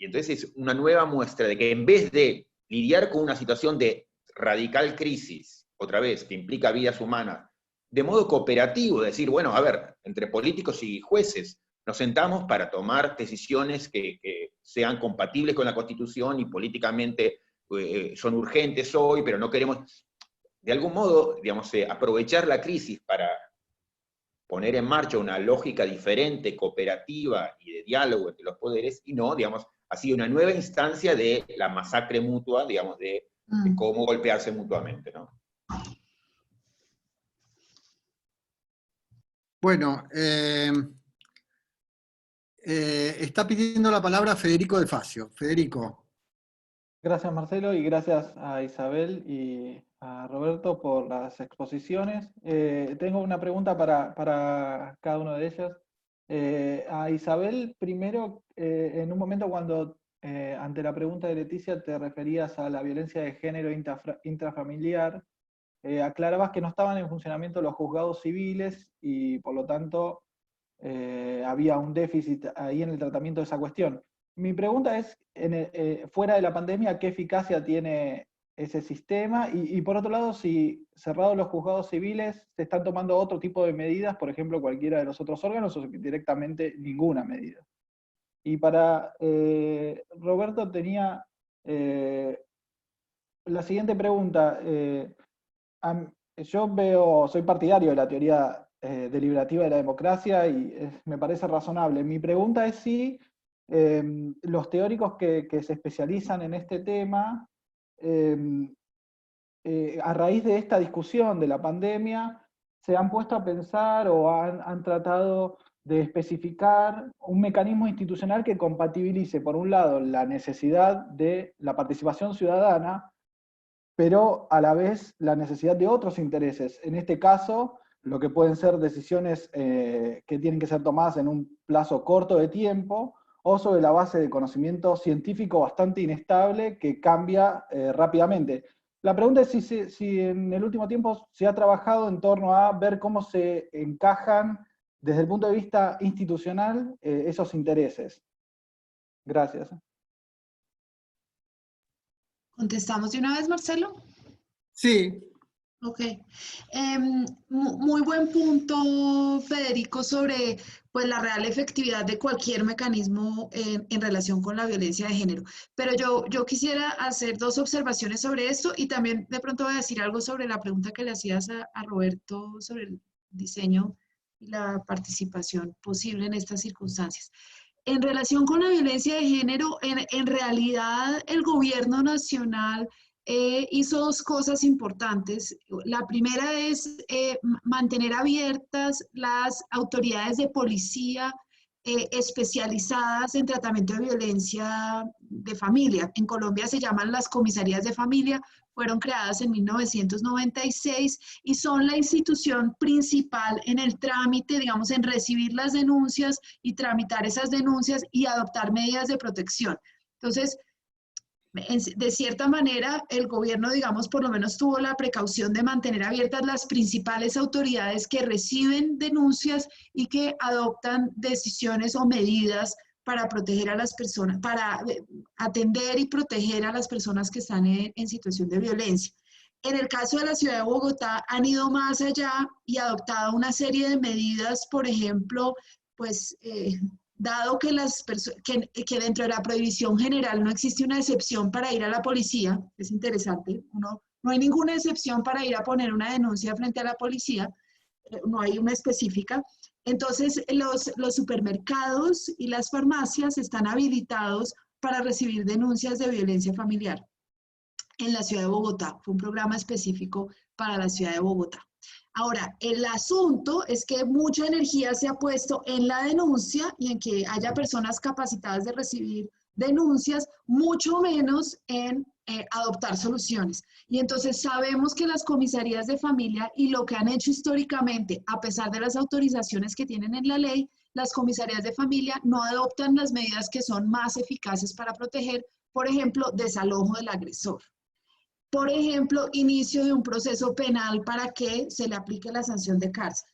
entonces es una nueva muestra de que en vez de lidiar con una situación de radical crisis, otra vez, que implica vidas humanas, de modo cooperativo, decir, bueno, a ver, entre políticos y jueces, nos sentamos para tomar decisiones que sean compatibles con la Constitución y políticamente son urgentes hoy, pero no queremos, de algún modo, digamos, aprovechar la crisis para poner en marcha una lógica diferente, cooperativa y de diálogo entre los poderes, y no, digamos, ha sido una nueva instancia de la masacre mutua, digamos, de cómo golpearse mutuamente, ¿no? Bueno, está pidiendo la palabra Federico de Facio. Federico. Gracias, Marcelo, y gracias a Isabel y a Roberto por las exposiciones. Tengo una pregunta para cada uno de ellas. A Isabel, primero, en un momento cuando ante la pregunta de Leticia te referías a la violencia de género intrafamiliar, aclarabas que no estaban en funcionamiento los juzgados civiles y por lo tanto había un déficit ahí en el tratamiento de esa cuestión. Mi pregunta es, fuera de la pandemia, ¿qué eficacia tiene ese sistema? Y por otro lado, si cerrados los juzgados civiles, ¿se están tomando otro tipo de medidas, por ejemplo, cualquiera de los otros órganos, o directamente ninguna medida? Y para Roberto tenía la siguiente pregunta. Yo soy partidario de la teoría deliberativa de la democracia y me parece razonable. Mi pregunta es si los teóricos que se especializan en este tema, a raíz de esta discusión de la pandemia, se han puesto a pensar o han tratado de especificar un mecanismo institucional que compatibilice, por un lado, la necesidad de la participación ciudadana, pero a la vez la necesidad de otros intereses. En este caso, lo que pueden ser decisiones que tienen que ser tomadas en un plazo corto de tiempo, o sobre la base de conocimiento científico bastante inestable que cambia rápidamente. La pregunta es si en el último tiempo se ha trabajado en torno a ver cómo se encajan desde el punto de vista institucional esos intereses. Gracias. ¿Contestamos de una vez, Marcelo? Sí. Ok. Muy buen punto, Federico, sobre pues, la real efectividad de cualquier mecanismo en relación con la violencia de género. Pero yo quisiera hacer dos observaciones sobre esto y también de pronto voy a decir algo sobre la pregunta que le hacías a Roberto sobre el diseño y la participación posible en estas circunstancias. En relación con la violencia de género, en realidad el gobierno nacional hizo dos cosas importantes. La primera es mantener abiertas las autoridades de policía especializadas en tratamiento de violencia de familia. En Colombia se llaman las comisarías de familia, fueron creadas en 1996 y son la institución principal en el trámite, digamos, en recibir las denuncias y tramitar esas denuncias y adoptar medidas de protección. Entonces, de cierta manera, el gobierno, digamos, por lo menos tuvo la precaución de mantener abiertas las principales autoridades que reciben denuncias y que adoptan decisiones o medidas para proteger a las personas, para atender y proteger a las personas que están en situación de violencia. En el caso de la ciudad de Bogotá, han ido más allá y adoptado una serie de medidas, por ejemplo, pues, dado que, que dentro de la prohibición general no existe una excepción para ir a la policía, es interesante, no hay ninguna excepción para ir a poner una denuncia frente a la policía, no hay una específica. Entonces, los supermercados y las farmacias están habilitados para recibir denuncias de violencia familiar en la ciudad de Bogotá. Fue un programa específico para la ciudad de Bogotá. Ahora, el asunto es que mucha energía se ha puesto en la denuncia y en que haya personas capacitadas de recibir denuncias, mucho menos en adoptar soluciones. Y entonces sabemos que las comisarías de familia y lo que han hecho históricamente, a pesar de las autorizaciones que tienen en la ley, las comisarías de familia no adoptan las medidas que son más eficaces para proteger, por ejemplo, desalojo del agresor. Por ejemplo, inicio de un proceso penal para que se le aplique la sanción de cárcel.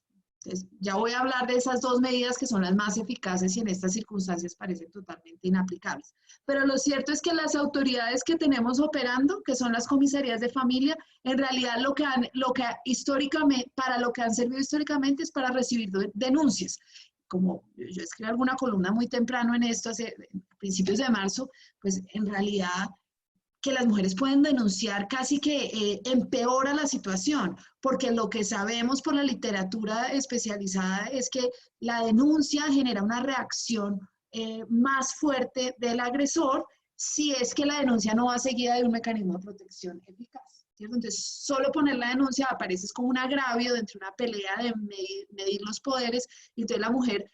Entonces, ya voy a hablar de esas dos medidas que son las más eficaces y en estas circunstancias parecen totalmente inaplicables. Pero lo cierto es que las autoridades que tenemos operando, que son las comisarías de familia, en realidad para lo que han servido históricamente es para recibir denuncias. como yo escribí alguna columna muy temprano en esto, hace principios de marzo, pues en realidad que las mujeres pueden denunciar casi que empeora la situación, porque lo que sabemos por la literatura especializada es que la denuncia genera una reacción más fuerte del agresor si es que la denuncia no va seguida de un mecanismo de protección eficaz, ¿cierto? Entonces, solo poner la denuncia aparece como un agravio dentro de una pelea de medir los poderes, y entonces la mujer,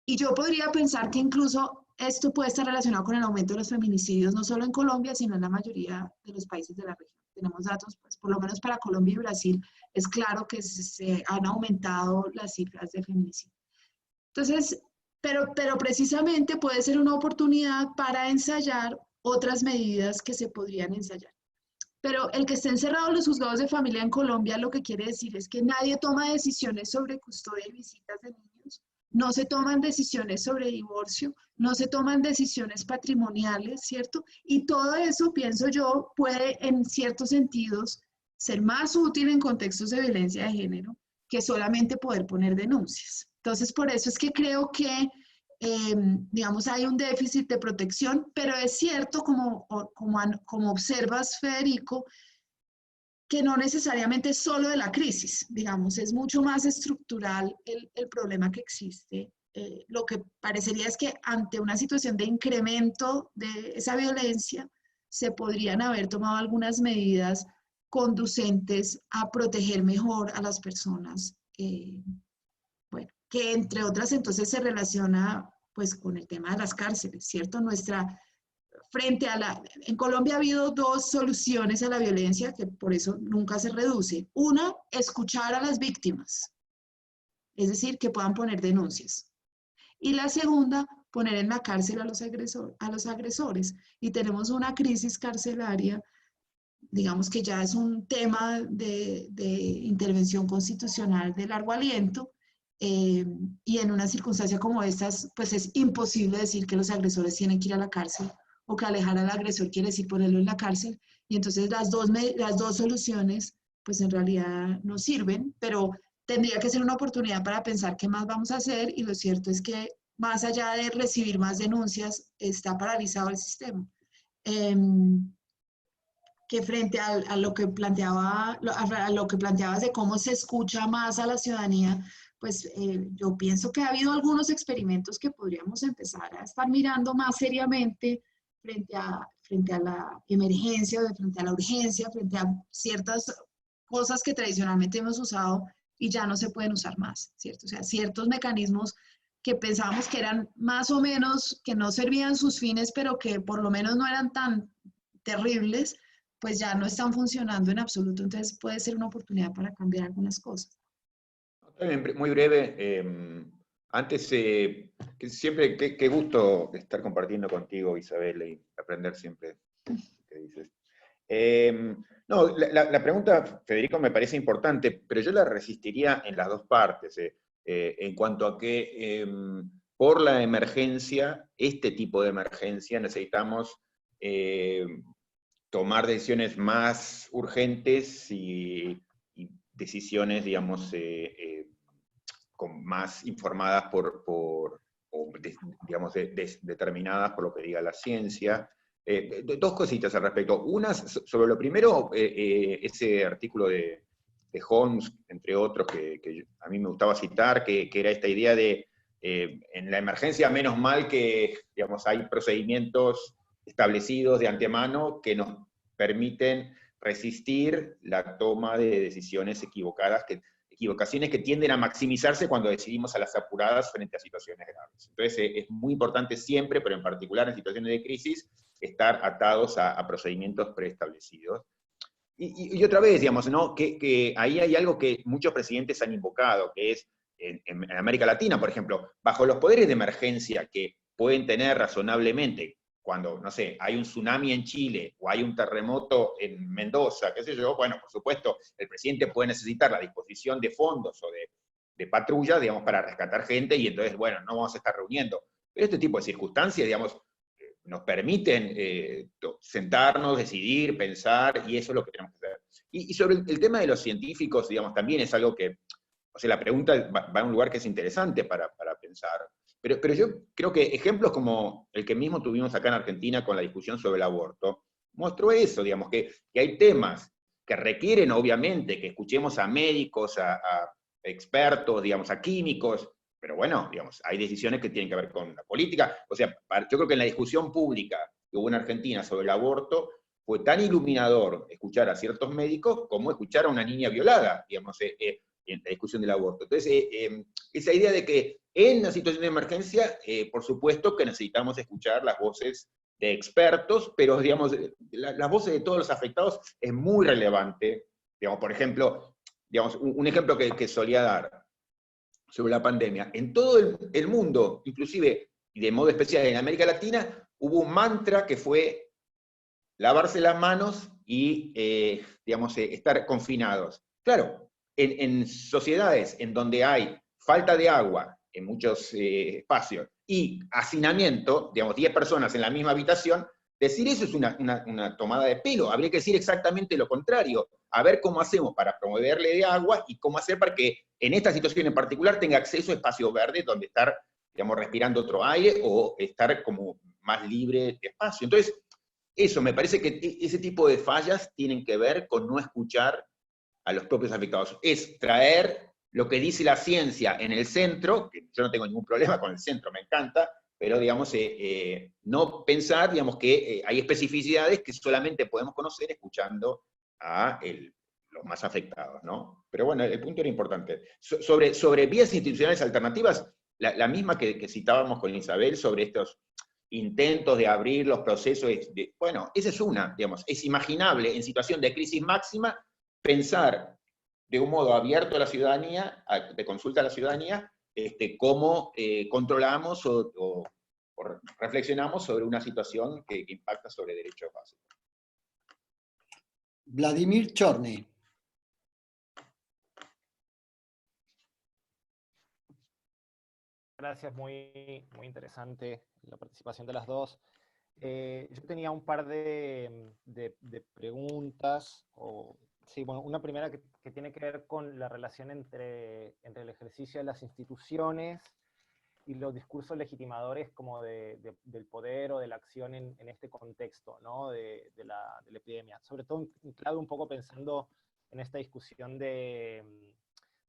y yo podría pensar que incluso esto puede estar relacionado con el aumento de los feminicidios, no solo en Colombia, sino en la mayoría de los países de la región. Tenemos datos, pues, por lo menos para Colombia y Brasil, es claro que se han aumentado las cifras de feminicidio. Entonces, pero precisamente puede ser una oportunidad para ensayar otras medidas que se podrían ensayar. Pero el que estén encerrados los juzgados de familia en Colombia lo que quiere decir es que nadie toma decisiones sobre custodia y visitas de niños, no se toman decisiones sobre divorcio, no se toman decisiones patrimoniales, ¿cierto? Y todo eso, pienso yo, puede en ciertos sentidos ser más útil en contextos de violencia de género que solamente poder poner denuncias. Entonces, por eso es que creo que, digamos, hay un déficit de protección, pero es cierto, como observas, Federico, que no necesariamente es solo de la crisis, digamos, es mucho más estructural el problema que existe. Lo que parecería es que ante una situación de incremento de esa violencia, se podrían haber tomado algunas medidas conducentes a proteger mejor a las personas, bueno, que entre otras entonces se relaciona pues con el tema de las cárceles, ¿cierto? En Colombia ha habido dos soluciones a la violencia que por eso nunca se reduce. Una, escuchar a las víctimas, es decir, que puedan poner denuncias. Y la segunda, poner en la cárcel a los agresores. Y tenemos una crisis carcelaria, digamos que ya es un tema de intervención constitucional de largo aliento, y en una circunstancia como estas, pues es imposible decir que los agresores tienen que ir a la cárcel, o que alejar al agresor quiere decir ponerlo en la cárcel, y entonces las dos soluciones, pues en realidad no sirven, pero tendría que ser una oportunidad para pensar qué más vamos a hacer, y lo cierto es que más allá de recibir más denuncias, está paralizado el sistema. Que frente a lo que planteabas de cómo se escucha más a la ciudadanía, pues yo pienso que ha habido algunos experimentos que podríamos empezar a estar mirando más seriamente frente a la emergencia, frente a la urgencia, frente a ciertas cosas que tradicionalmente hemos usado y ya no se pueden usar más, ¿cierto? O sea, ciertos mecanismos que pensábamos que eran más o menos, que no servían sus fines, pero que por lo menos no eran tan terribles, pues ya no están funcionando en absoluto, entonces puede ser una oportunidad para cambiar algunas cosas. Muy breve, antes, qué gusto estar compartiendo contigo, Isabel, y aprender siempre que dices. No, la pregunta, Federico, me parece importante, pero yo la resistiría en las dos partes, en cuanto a que por la emergencia, este tipo de emergencia, necesitamos tomar decisiones más urgentes y decisiones, digamos, más informadas digamos, determinadas por lo que diga la ciencia. Dos cositas al respecto. Una, sobre lo primero, ese artículo de Holmes, entre otros, que a mí me gustaba citar, que era esta idea de, en la emergencia, menos mal que, digamos, hay procedimientos establecidos de antemano que nos permiten resistir la toma de decisiones equivocaciones que tienden a maximizarse cuando decidimos a las apuradas frente a situaciones graves. Entonces es muy importante siempre, pero en particular en situaciones de crisis, estar atados a procedimientos preestablecidos. Y otra vez, digamos, ¿no? que ahí hay algo que muchos presidentes han invocado, que es, en América Latina, por ejemplo, bajo los poderes de emergencia que pueden tener razonablemente, cuando, no sé, hay un tsunami en Chile, o hay un terremoto en Mendoza, qué sé yo, bueno, por supuesto, el presidente puede necesitar la disposición de fondos o de patrullas, digamos, para rescatar gente, y entonces, bueno, no vamos a estar reuniendo. Pero este tipo de circunstancias, digamos, nos permiten sentarnos, decidir, pensar, y eso es lo que tenemos que hacer. Y sobre el tema de los científicos, digamos, también es algo que, o sea, la pregunta va a un lugar que es interesante para pensar pensar. Pero yo creo que ejemplos como el que mismo tuvimos acá en Argentina con la discusión sobre el aborto, mostró eso, digamos, que hay temas que requieren, obviamente, que escuchemos a médicos, a expertos, digamos, a químicos, pero bueno, digamos, hay decisiones que tienen que ver con la política. O sea, yo creo que en la discusión pública que hubo en Argentina sobre el aborto, fue tan iluminador escuchar a ciertos médicos como escuchar a una niña violada, digamos, en la discusión del aborto. Entonces, esa idea de que en una situación de emergencia, por supuesto que necesitamos escuchar las voces de expertos, pero digamos, las voces de todos los afectados es muy relevante. Digamos, por ejemplo, digamos, un ejemplo que solía dar sobre la pandemia. En todo el mundo, inclusive, y de modo especial en América Latina, hubo un mantra que fue lavarse las manos y, digamos, estar confinados. Claro, en sociedades en donde hay falta de agua en muchos espacios y hacinamiento, digamos, 10 personas en la misma habitación, decir eso es una tomada de pelo. Habría que decir exactamente lo contrario. A ver cómo hacemos para promoverle de agua y cómo hacer para que en esta situación en particular tenga acceso a espacios verdes donde estar, digamos, respirando otro aire o estar como más libre de espacio. Entonces, eso, me parece que ese tipo de fallas tienen que ver con no escuchar a los propios afectados. Es traer lo que dice la ciencia en el centro, que yo no tengo ningún problema con el centro, me encanta, pero digamos, no pensar, digamos, que hay especificidades que solamente podemos conocer escuchando a los más afectados, ¿no? Pero bueno, el punto era importante. Sobre vías institucionales alternativas, la misma que citábamos con Isabel sobre estos intentos de abrir los procesos, bueno, esa es una, digamos, es imaginable en situación de crisis máxima pensar de un modo abierto a la ciudadanía, de consulta a la ciudadanía, cómo controlamos o reflexionamos sobre una situación que impacta sobre derechos básicos. Vladimir Chorny. Gracias, muy interesante la participación de las dos. Yo tenía un par de preguntas, sí, bueno, una primera que tiene que ver con la relación entre el ejercicio de las instituciones y los discursos legitimadores como del poder o de la acción en este contexto, ¿no? de la epidemia. Sobre todo en clave un poco pensando en esta discusión de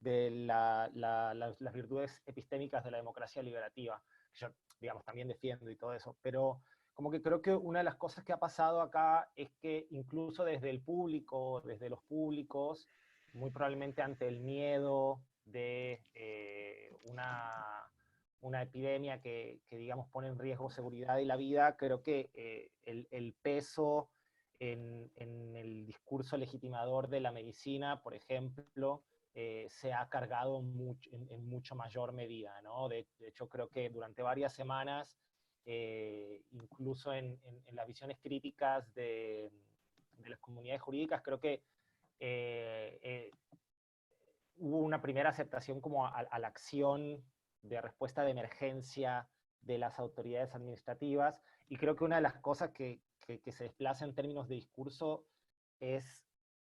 las virtudes epistémicas de la democracia liberativa, que yo, digamos, también defiendo y todo eso, pero como que creo que una de las cosas que ha pasado acá es que incluso desde el público, desde los públicos, muy probablemente ante el miedo de una epidemia que, digamos, pone en riesgo seguridad y la vida, creo que el peso en el discurso legitimador de la medicina, por ejemplo, se ha cargado en mucho mayor medida, ¿no? De hecho, creo que durante varias semanas, incluso en las visiones críticas de las comunidades jurídicas, creo que hubo una primera aceptación como a la acción de respuesta de emergencia de las autoridades administrativas, y creo que una de las cosas que se desplaza en términos de discurso es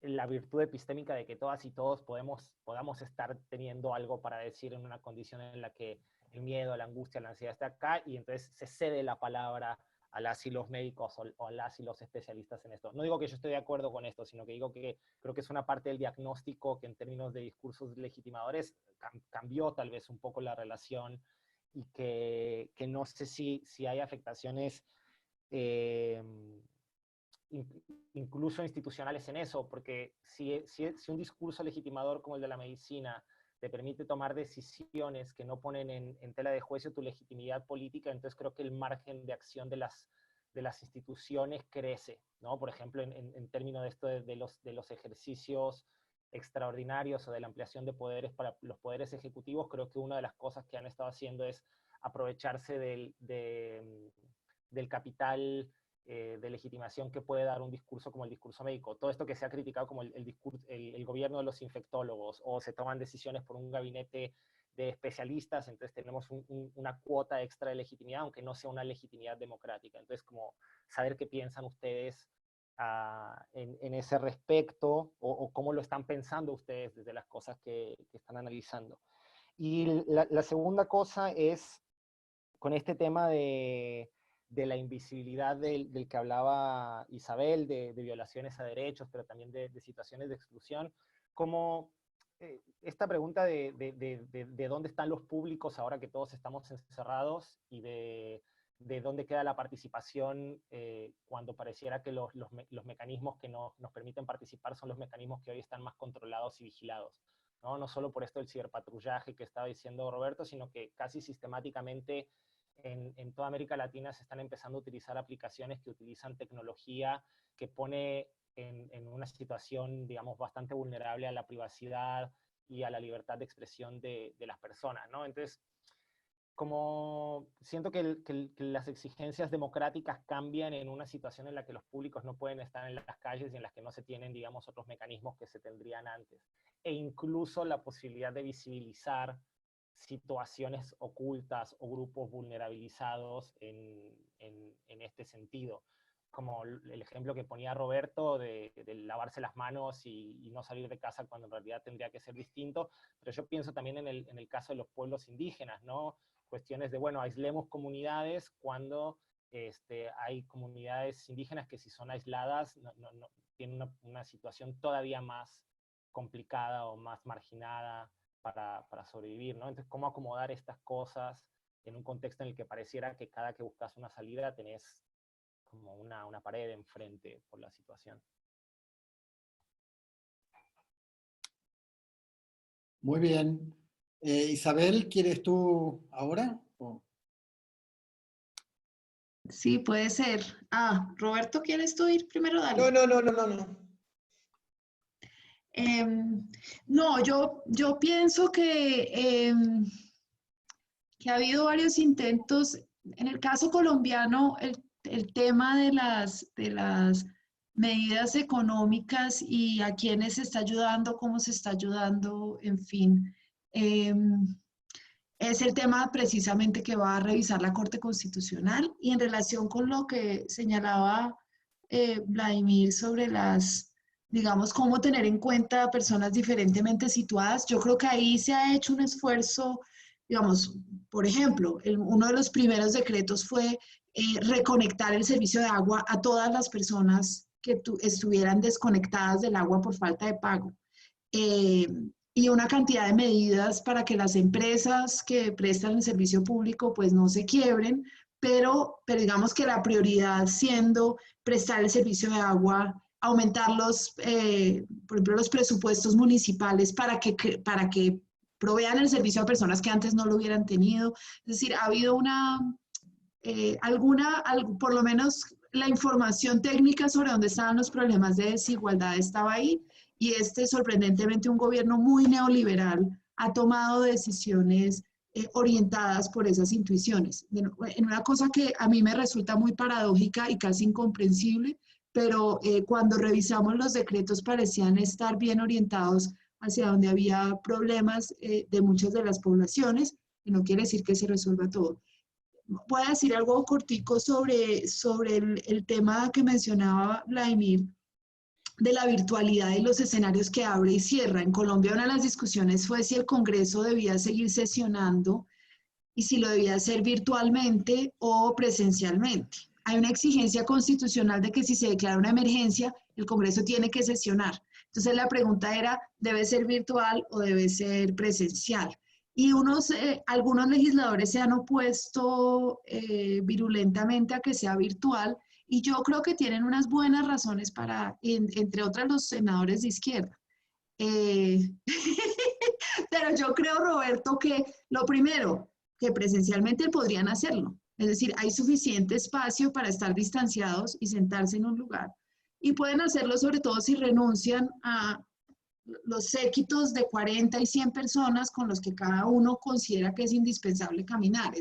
la virtud epistémica de que todas y todos podamos estar teniendo algo para decir en una condición en la que el miedo, la angustia, la ansiedad está acá, y entonces se cede la palabra a las y los médicos o a las y los especialistas en esto. No digo que yo esté de acuerdo con esto, sino que digo que creo que es una parte del diagnóstico que en términos de discursos legitimadores cambió tal vez un poco la relación, y que no sé si hay afectaciones incluso institucionales en eso, porque si un discurso legitimador como el de la medicina te permite tomar decisiones que no ponen en tela de juicio tu legitimidad política, entonces creo que el margen de acción de las instituciones crece, ¿no? Por ejemplo, en términos de esto de los ejercicios extraordinarios o de la ampliación de poderes para los poderes ejecutivos, creo que una de las cosas que han estado haciendo es aprovecharse del capital de legitimación que puede dar un discurso como el discurso médico. Todo esto que se ha criticado como el gobierno de los infectólogos, o se toman decisiones por un gabinete de especialistas, entonces tenemos una cuota extra de legitimidad, aunque no sea una legitimidad democrática. Entonces, como saber qué piensan ustedes en ese respecto, o cómo lo están pensando ustedes desde las cosas que están analizando. Y la segunda cosa es con este tema de la invisibilidad del que hablaba Isabel, de violaciones a derechos, pero también de situaciones de exclusión, como esta pregunta de dónde están los públicos ahora que todos estamos encerrados y de dónde queda la participación cuando pareciera que los mecanismos que nos permiten participar son los mecanismos que hoy están más controlados y vigilados. No solo por esto del ciberpatrullaje que estaba diciendo Roberto, sino que casi sistemáticamente en toda América Latina se están empezando a utilizar aplicaciones que utilizan tecnología que pone en una situación, digamos, bastante vulnerable a la privacidad y a la libertad de expresión de las personas, ¿no? Entonces, como siento que las exigencias democráticas cambian en una situación en la que los públicos no pueden estar en las calles y en las que no se tienen, digamos, otros mecanismos que se tendrían antes. E incluso la posibilidad de visibilizar situaciones ocultas o grupos vulnerabilizados en este sentido. Como el ejemplo que ponía Roberto de lavarse las manos y no salir de casa cuando en realidad tendría que ser distinto, pero yo pienso también en el caso de los pueblos indígenas, ¿no? Cuestiones de, bueno, aislemos comunidades cuando hay comunidades indígenas que si son aisladas tienen una situación todavía más complicada o más marginada para sobrevivir, ¿no? Entonces, ¿cómo acomodar estas cosas en un contexto en el que pareciera que cada que buscas una salida tenés como una pared enfrente por la situación? Muy bien. Isabel, ¿quieres tú ahora? Sí, puede ser. Roberto, ¿quieres tú ir primero? Dale. No. No, yo pienso que ha habido varios intentos. En el caso colombiano, el tema de las medidas económicas y a quiénes se está ayudando, cómo se está ayudando, en fin, es el tema precisamente que va a revisar la Corte Constitucional. Y en relación con lo que señalaba Vladimir sobre digamos, cómo tener en cuenta a personas diferentemente situadas, yo creo que ahí se ha hecho un esfuerzo, digamos, por ejemplo, uno de los primeros decretos fue reconectar el servicio de agua a todas las personas que estuvieran desconectadas del agua por falta de pago. Y una cantidad de medidas para que las empresas que prestan el servicio público pues no se quiebren, pero digamos que la prioridad siendo prestar el servicio de agua, aumentar por ejemplo, los presupuestos municipales para que provean el servicio a personas que antes no lo hubieran tenido. Es decir, ha habido por lo menos la información técnica sobre dónde estaban los problemas de desigualdad estaba ahí, y sorprendentemente un gobierno muy neoliberal ha tomado decisiones orientadas por esas intuiciones. En una cosa que a mí me resulta muy paradójica y casi incomprensible, pero cuando revisamos los decretos parecían estar bien orientados hacia donde había problemas de muchas de las poblaciones, y no quiere decir que se resuelva todo. Voy a decir algo cortico sobre el tema que mencionaba Vladimir, de la virtualidad y los escenarios que abre y cierra. En Colombia una de las discusiones fue si el Congreso debía seguir sesionando y si lo debía hacer virtualmente o presencialmente. Hay una exigencia constitucional de que si se declara una emergencia, el Congreso tiene que sesionar. Entonces la pregunta era, ¿debe ser virtual o debe ser presencial? Y algunos legisladores se han opuesto virulentamente a que sea virtual, y yo creo que tienen unas buenas razones entre otras, los senadores de izquierda. Pero yo creo, Roberto, que lo primero, que presencialmente podrían hacerlo. Es decir, hay suficiente espacio para estar distanciados y sentarse en un lugar. Y pueden hacerlo sobre todo si renuncian a los séquitos de 40 y 100 personas con los que cada uno considera que es indispensable caminar.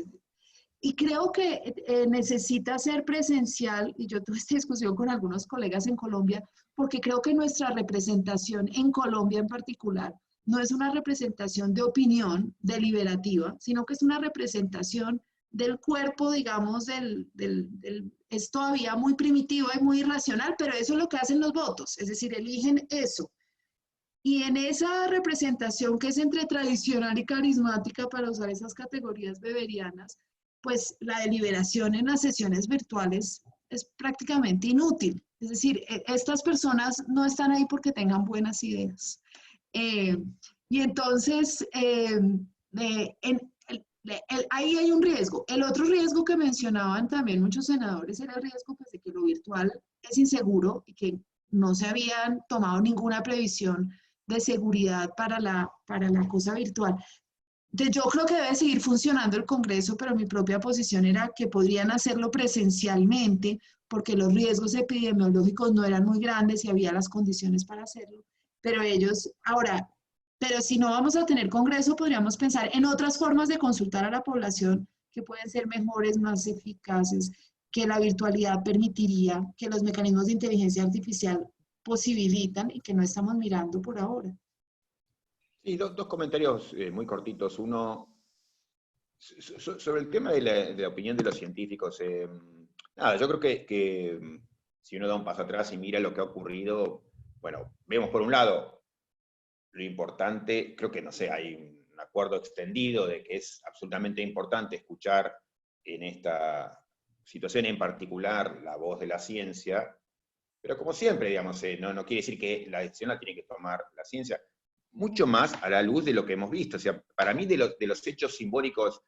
Y creo que necesita ser presencial, y yo tuve esta discusión con algunos colegas en Colombia, porque creo que nuestra representación en Colombia en particular no es una representación de opinión deliberativa, sino que es una representación del cuerpo, digamos, es todavía muy primitivo y muy irracional, pero eso es lo que hacen los votos, es decir, eligen eso. Y en esa representación que es entre tradicional y carismática, para usar esas categorías weberianas, pues la deliberación en las sesiones virtuales es prácticamente inútil. Es decir, estas personas no están ahí porque tengan buenas ideas. Y entonces, ahí hay un riesgo. El otro riesgo que mencionaban también muchos senadores era el riesgo pues, de que lo virtual es inseguro y que no se habían tomado ninguna previsión de seguridad para la cosa virtual. Yo creo que debe seguir funcionando el Congreso, pero mi propia posición era que podrían hacerlo presencialmente porque los riesgos epidemiológicos no eran muy grandes y había las condiciones para hacerlo. Pero ellos, ahora, pero si no vamos a tener Congreso, podríamos pensar en otras formas de consultar a la población que pueden ser mejores, más eficaces, que la virtualidad permitiría, que los mecanismos de inteligencia artificial posibilitan y que no estamos mirando por ahora. Sí, dos comentarios muy cortitos. Uno, sobre el tema de la opinión de los científicos. Nada, yo creo que si uno da un paso atrás y mira lo que ha ocurrido, bueno, vemos por un lado lo importante, creo que, no sé, hay un acuerdo extendido de que es absolutamente importante escuchar en esta situación en particular la voz de la ciencia, pero como siempre, digamos, no quiere decir que la decisión la tiene que tomar la ciencia, mucho más a la luz de lo que hemos visto. O sea, para mí de los hechos simbólicos,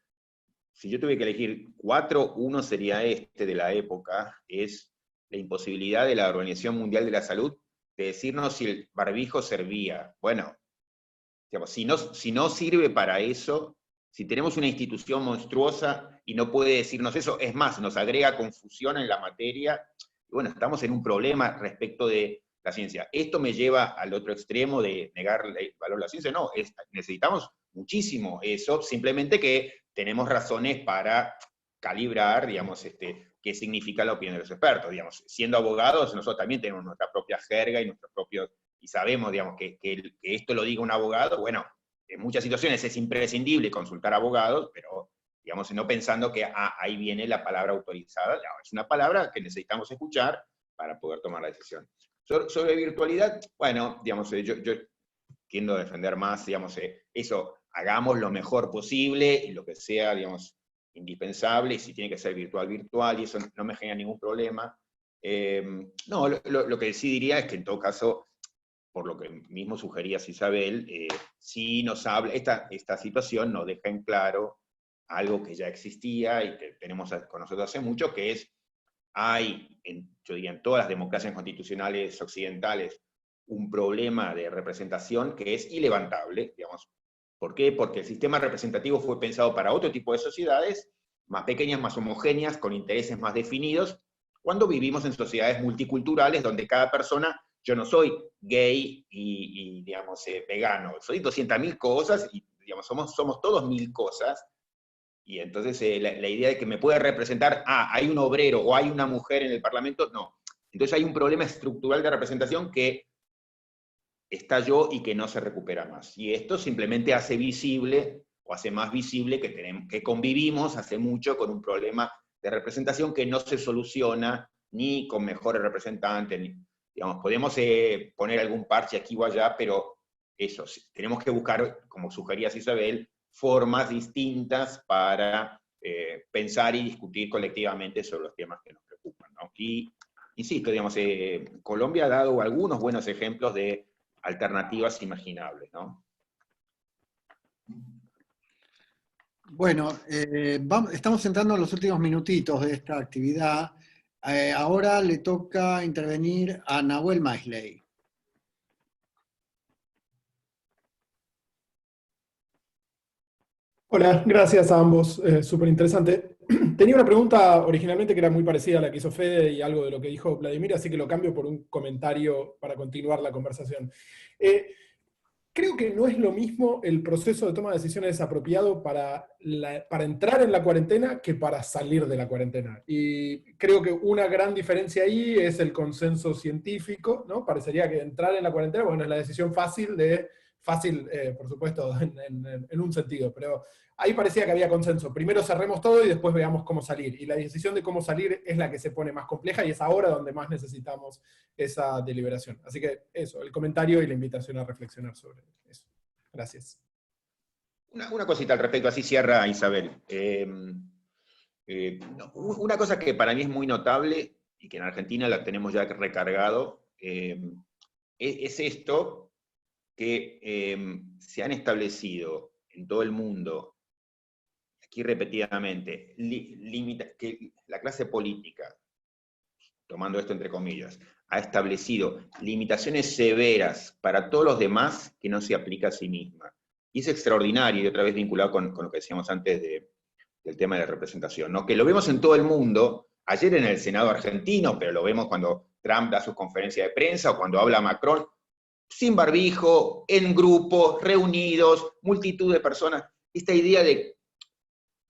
si yo tuve que elegir 4, uno sería este de la época, es la imposibilidad de la Organización Mundial de la Salud de decirnos si el barbijo servía. Bueno, digamos, si no sirve para eso, si tenemos una institución monstruosa y no puede decirnos eso, es más, nos agrega confusión en la materia, y bueno, estamos en un problema respecto de la ciencia. Esto me lleva al otro extremo de negar el valor de la ciencia. No, necesitamos muchísimo eso, simplemente que tenemos razones para calibrar, digamos, qué significa la opinión de los expertos. Digamos, siendo abogados, nosotros también tenemos nuestra propia jerga y nuestros propios, y sabemos, digamos, que esto lo diga un abogado. Bueno, en muchas situaciones es imprescindible consultar abogados, pero, digamos, no pensando que ahí viene la palabra autorizada. No, es una palabra que necesitamos escuchar para poder tomar la decisión. Sobre virtualidad, bueno, digamos, yo tiendo a defender más, digamos, eso, hagamos lo mejor posible, y lo que sea, digamos, indispensable, y si tiene que ser virtual, virtual, y eso no me genera ningún problema. No, lo que sí diría es que en todo caso, por lo que mismo sugerías Isabel, sí nos habla, esta situación nos deja en claro algo que ya existía y que tenemos con nosotros hace mucho, que es, yo diría, en todas las democracias constitucionales occidentales, un problema de representación que es ilevantable, digamos. ¿Por qué? Porque el sistema representativo fue pensado para otro tipo de sociedades, más pequeñas, más homogéneas, con intereses más definidos, cuando vivimos en sociedades multiculturales donde cada persona, yo no soy gay y digamos, vegano, soy 200.000 cosas, y digamos, somos todos 1000 cosas, y entonces la idea de que me puede representar, hay un obrero o hay una mujer en el Parlamento, no. Entonces hay un problema estructural de representación que estalló y que no se recupera más. Y esto simplemente hace visible, o hace más visible, que convivimos hace mucho con un problema de representación que no se soluciona ni con mejores representantes, digamos, podemos poner algún parche aquí o allá, pero eso, tenemos que buscar, como sugerías Isabel, formas distintas para pensar y discutir colectivamente sobre los temas que nos preocupan, ¿no? Y, insisto, digamos, Colombia ha dado algunos buenos ejemplos de alternativas imaginables, ¿no? Bueno, estamos entrando en los últimos minutitos de esta actividad. Ahora le toca intervenir a Nahuel Maisley. Hola, gracias a ambos, súper interesante. Tenía una pregunta originalmente que era muy parecida a la que hizo Fede y algo de lo que dijo Vladimir, así que lo cambio por un comentario para continuar la conversación. Creo que no es lo mismo el proceso de toma de decisiones apropiado para entrar en la cuarentena que para salir de la cuarentena. Y creo que una gran diferencia ahí es el consenso científico, ¿no? Parecería que entrar en la cuarentena, bueno, es la decisión fácil de Fácil, por supuesto, en un sentido, pero ahí parecía que había consenso. Primero cerremos todo y después veamos cómo salir. Y la decisión de cómo salir es la que se pone más compleja y es ahora donde más necesitamos esa deliberación. Así que eso, el comentario y la invitación a reflexionar sobre eso. Gracias. Una cosita al respecto, así cierra Isabel. Una cosa que para mí es muy notable, y que en Argentina la tenemos ya recargado, es esto que se han establecido en todo el mundo, aquí repetidamente, que la clase política, tomando esto entre comillas, ha establecido limitaciones severas para todos los demás que no se aplica a sí misma. Y es extraordinario, y otra vez vinculado con lo que decíamos antes del tema de la representación, ¿no? Que lo vemos en todo el mundo, ayer en el Senado argentino, pero lo vemos cuando Trump da sus conferencias de prensa o cuando habla Macron, sin barbijo, en grupo, reunidos, multitud de personas. Esta idea de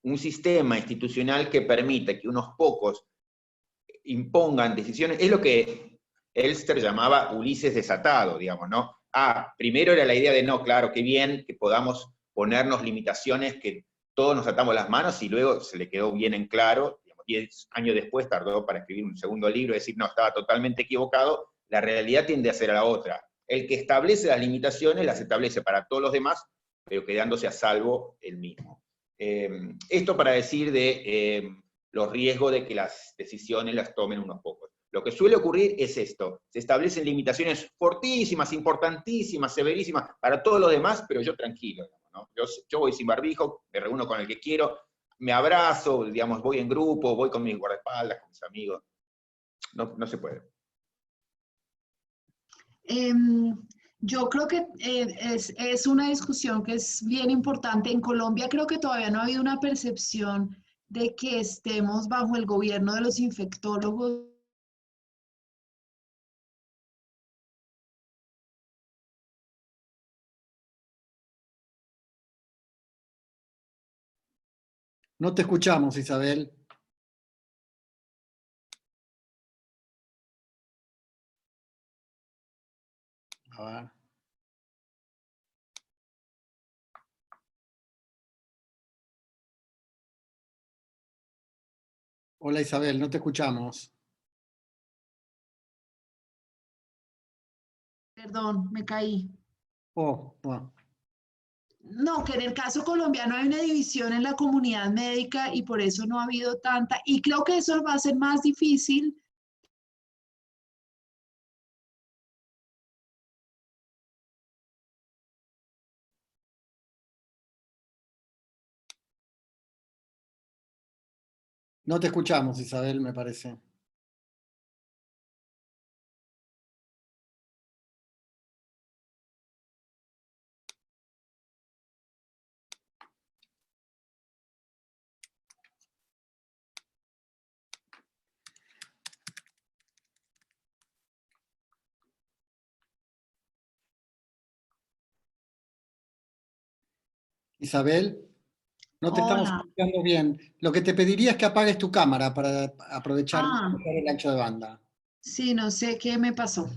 un sistema institucional que permita que unos pocos impongan decisiones, es lo que Elster llamaba Ulises desatado, digamos, ¿no? Primero era la idea de, no, claro, qué bien que podamos ponernos limitaciones, que todos nos atamos las manos, y luego se le quedó bien en claro, digamos, 10 años después tardó para escribir un segundo libro, y decir, no, estaba totalmente equivocado, la realidad tiende a ser a la otra. El que establece las limitaciones las establece para todos los demás, pero quedándose a salvo él mismo. Esto para decir de los riesgos de que las decisiones las tomen unos pocos. Lo que suele ocurrir es esto, se establecen limitaciones fortísimas, importantísimas, severísimas para todos los demás, pero yo tranquilo, ¿no? Yo voy sin barbijo, me reúno con el que quiero, me abrazo, digamos, voy en grupo, voy con mis guardaespaldas, con mis amigos. No se puede. Yo creo que es una discusión que es bien importante. En Colombia creo que todavía no ha habido una percepción de que estemos bajo el gobierno de los infectólogos. No te escuchamos, Isabel. A ver. Hola, Isabel, no te escuchamos. Perdón, me caí. Oh, bueno. No, que en el caso colombiano hay una división en la comunidad médica y por eso no ha habido tanta, y creo que eso va a ser más difícil. No te escuchamos, Isabel, me parece. Isabel, no te estamos Hola. escuchando bien. Lo que te pediría es que apagues tu cámara para aprovechar el ancho de banda. Sí, no sé qué me pasó.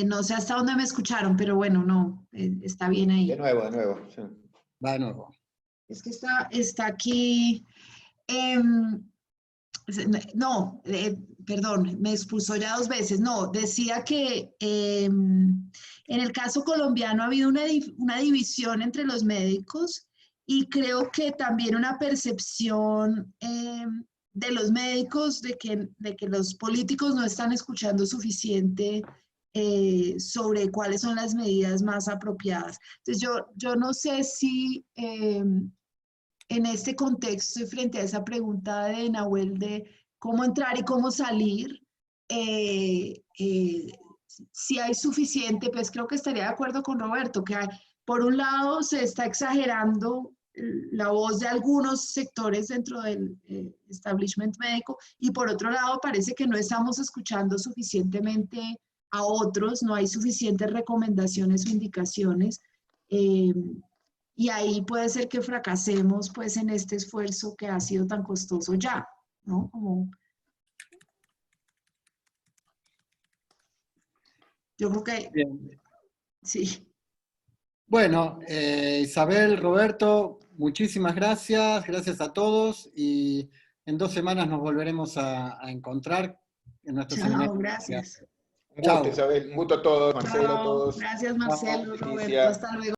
No sé hasta dónde me escucharon, pero bueno, no, está bien ahí. De nuevo. Sí. Va de nuevo. Es que está aquí. No, perdón, me expulsó ya 2 veces. No, decía que en el caso colombiano ha habido una división entre los médicos y creo que también una percepción de los médicos de que los políticos no están escuchando suficiente sobre cuáles son las medidas más apropiadas. Entonces yo no sé si en este contexto y frente a esa pregunta de Nahuel de cómo entrar y cómo salir, si hay suficiente, pues creo que estaría de acuerdo con Roberto, que por un lado se está exagerando la voz de algunos sectores dentro del establishment médico y por otro lado parece que no estamos escuchando suficientemente a otros, no hay suficientes recomendaciones o indicaciones. Y ahí puede ser que fracasemos pues en este esfuerzo que ha sido tan costoso ya, ¿no? Yo creo que Bien. sí. Bueno, Isabel, Roberto, muchísimas gracias, gracias a todos y en 2 semanas nos volveremos a encontrar en nuestro seminario. Chao, gracias. Un Chao. gusto, Isabel, un gusto a todos, Marcelo, a Chao. todos. Gracias, Marcelo, Leticia. Roberto. Hasta luego.